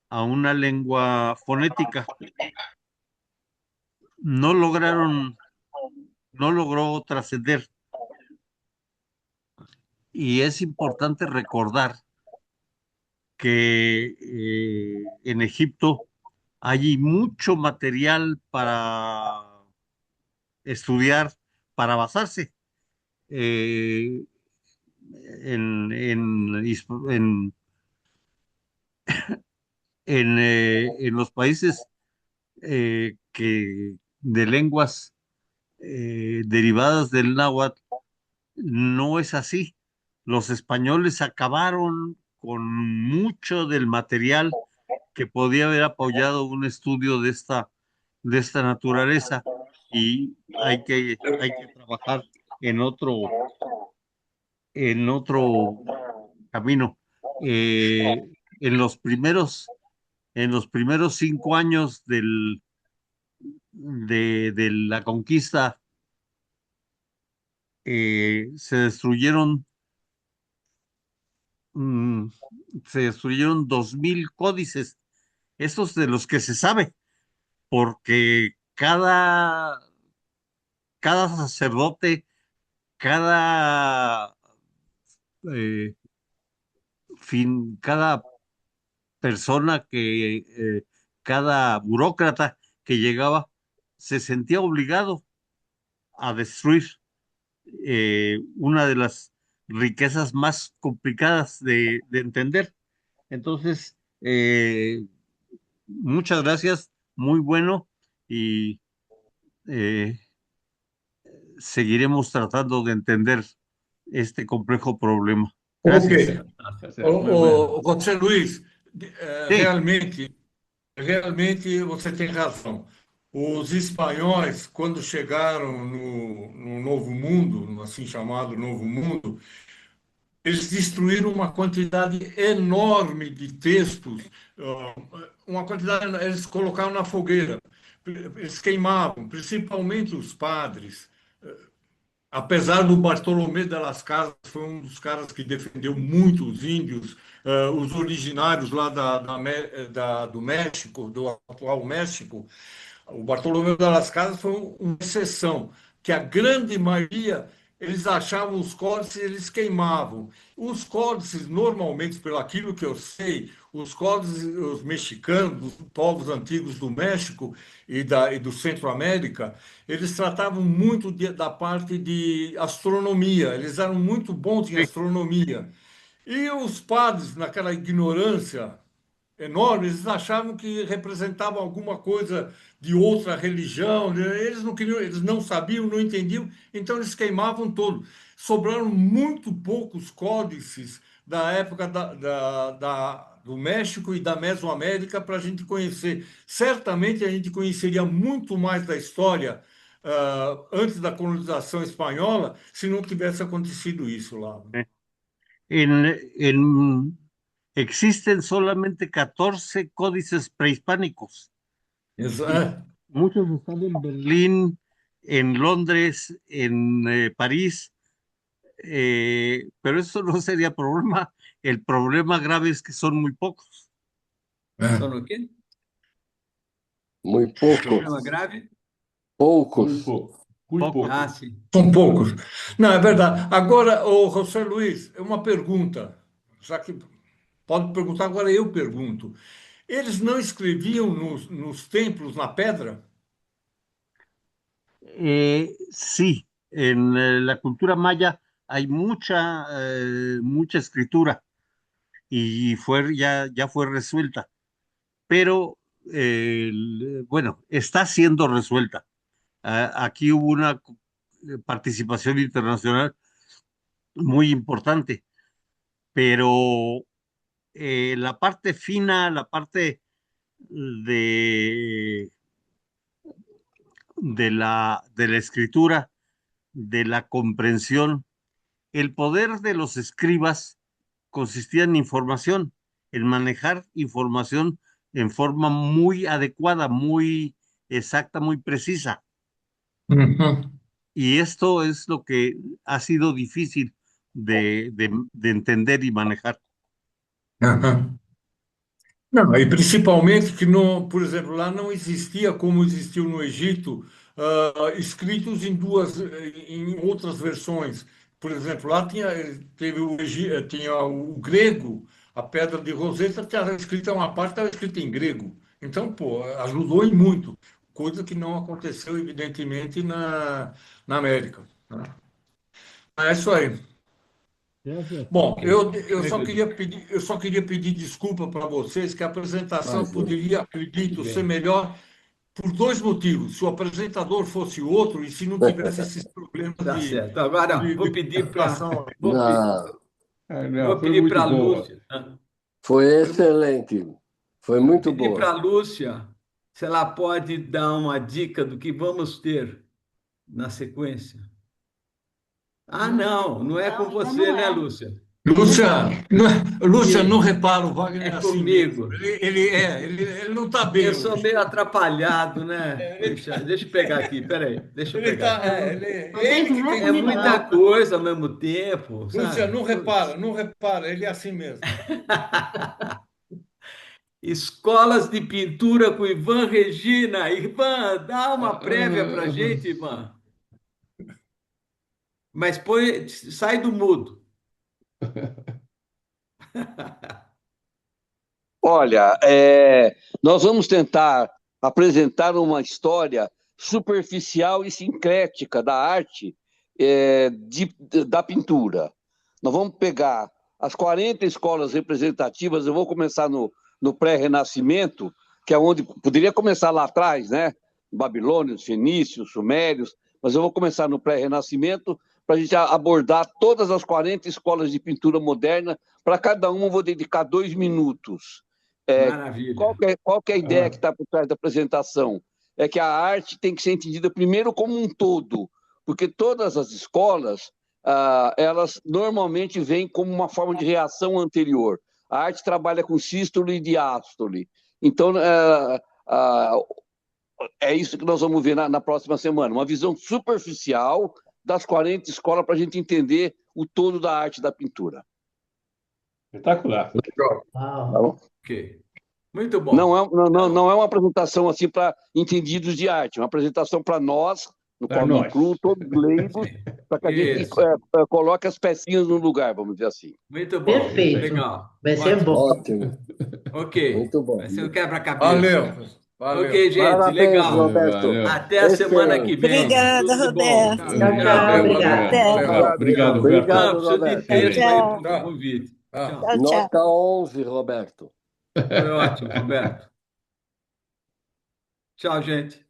a una lengua fonética. No lograron, no logró trascender. Y es importante recordar que en Egipto hay mucho material para estudiar, para basarse eh, en, en los países de lenguas derivadas del náhuatl. No es así. Los españoles acabaron con mucho del material que podía haber apoyado un estudio de esta naturaleza, y hay que trabajar en en otro camino. En en los primeros 5 años de la conquista, se destruyeron mm, se destruyeron 2000 códices, estos de los que se sabe, porque cada sacerdote, cada, eh, cada persona cada burócrata que llegaba, se sentía obligado a destruir una de las riquezas más complicadas de entender. Entonces, muchas gracias, muy bueno, y eh, seguiremos tratando de entender este complejo problema. Ok. Gracias. Tá certo. José Luiz, Sí, realmente você tem razão. Os espanhóis, quando chegaram no Novo Mundo, no assim chamado Novo Mundo, eles destruíram uma quantidade enorme de textos, uma quantidade, eles colocaram na fogueira, eles queimavam, principalmente os padres. Apesar do Bartolomé de las Casas, foi um dos caras que defendeu muito os índios, os originários lá do México, do atual México. O Bartolomé de las Casas foi uma exceção, que a grande maioria eles achavam os códices e eles queimavam. Os códices, normalmente, pelo aquilo que eu sei, os códices, os mexicanos, os povos antigos do México e do Centro-América, eles tratavam muito da parte de astronomia, eles eram muito bons em sí, astronomia. E os padres, naquela ignorância enorme, eles achavam que representavam alguma coisa de outra religião, né? Eles não queriam, eles não sabiam, não entendiam, então eles queimavam todo. Sobraram muito poucos códices da época do México e da Mesoamérica para a gente conhecer. Certamente a gente conheceria muito mais da história antes da colonização espanhola se não tivesse acontecido isso lá. sí. En, existen solamente 14 códices prehispánicos y Exato. muchos están en Berlín, en Londres, en París, pero eso no sería problema. El problema grave es que son muy pocos. Só no quê? Muito pouco, Problema grave? poucos. Muito pouco. Ah, sim. São poucos. Não, é verdade. Agora, o José Luiz, é uma pergunta. Já que pode perguntar, agora eu pergunto. Eles não escreviam nos templos na pedra? Sí, en la cultura maya hay mucha escritura y ya fue resuelta, pero bueno, está siendo resuelta. Aquí hubo una participación internacional muy importante, pero la parte fina, la parte de, de la escritura, de la comprensión, el poder de los escribas consistía en información, en manejar información en forma muy adecuada, muy exacta, muy precisa. Uhum. Y esto es lo que ha sido difícil de entender y manejar. Aham. Não, e principalmente que, não, por exemplo, lá não existia, como existiu no Egito, escritos em outras versões. Por exemplo, lá tinha o grego, a Pedra de Roseta, estava escrita, uma parte estava escrita em grego. Então, pô, ajudou em muito, coisa que não aconteceu, evidentemente, na América, né? É isso aí. Gracias. Bom, Entendi. eu só queria pedir desculpa para vocês que a apresentação Imagina. poderia, Tudo acredito, ser bem. melhor por dois motivos. Se o apresentador fosse outro e se não tivesse esses problemas Tá certo. Agora, de vou pedir para comunicação. Não, Não, vou foi pedir para muito a boa. Lúcia. foi excelente. Foi muito Pedir para a boa. Lúcia se ela pode dar uma dica do que vamos ter na sequência. Ah, não, não é com Não, ainda você, não né, é. Lúcia? Lúcia, Lúcia, não repara, o Wagner é É assim mesmo. comigo. Ele não está bem Eu sou hoje. meio atrapalhado, né? Ele, Puxa, deixa eu pegar aqui, peraí, deixa eu ele pegar tá, aqui. ele que tem É que muita falar. coisa ao mesmo tempo, Lúcia, sabe? não repara, Putz. não repara, ele é assim mesmo. Escolas de pintura com Ivan Regina. Ivan, dá uma prévia pra Ah, gente, Ivan. Mas põe, sai do mudo. Olha, nós vamos tentar apresentar uma história superficial e sincrética da arte da pintura. Nós vamos pegar as 40 escolas representativas, eu vou começar no pré-renascimento, que é onde poderia começar lá atrás, né? Babilônios, fenícios, sumérios, mas eu vou começar no pré-renascimento para a gente abordar todas as 40 escolas de pintura moderna. Para cada uma eu vou dedicar 2 minutos. Maravilha. Qual que é a ideia ah, que está por trás da apresentação? É que a arte tem que ser entendida primeiro como um todo, porque todas as escolas, elas normalmente vêm como uma forma de reação anterior. A arte trabalha com sístole e diástole. Então, é isso que nós vamos ver na próxima semana. Uma visão superficial das 40 escolas para a gente entender o todo da arte da pintura. espetacular. Tá bom? Ok. Muito Não bom. é, não, não Então, não é uma apresentação assim para entendidos de arte, é uma apresentação para nós, no Para qual me nós. incluo, todos leigos, para que a gente isso. coloque as pecinhas no lugar, vamos dizer assim. Muito bom. Perfeito. Legal. Vai ser Ótimo. bom. Ótimo, Ok. muito bom. Vai ser um quebra-cabeça. Valeu, valeu. Ok, gente. Parabéns, Legal. Roberto. Valeu. Até a semana que Excelente. vem. Obrigada, Tudo de bom. Roberto. Tchau, tchau. Tchau. Valeu, valeu, Obrigada. Até. valeu. Tchau. Obrigado, Roberto. Não, Obrigado, preciso de Roberto. texto aí Tchau. para o Tchau. convite. Tchau. Tchau. Tchau, tchau. Nota 11, Roberto. Foi ótimo, Roberto. Tchau, gente.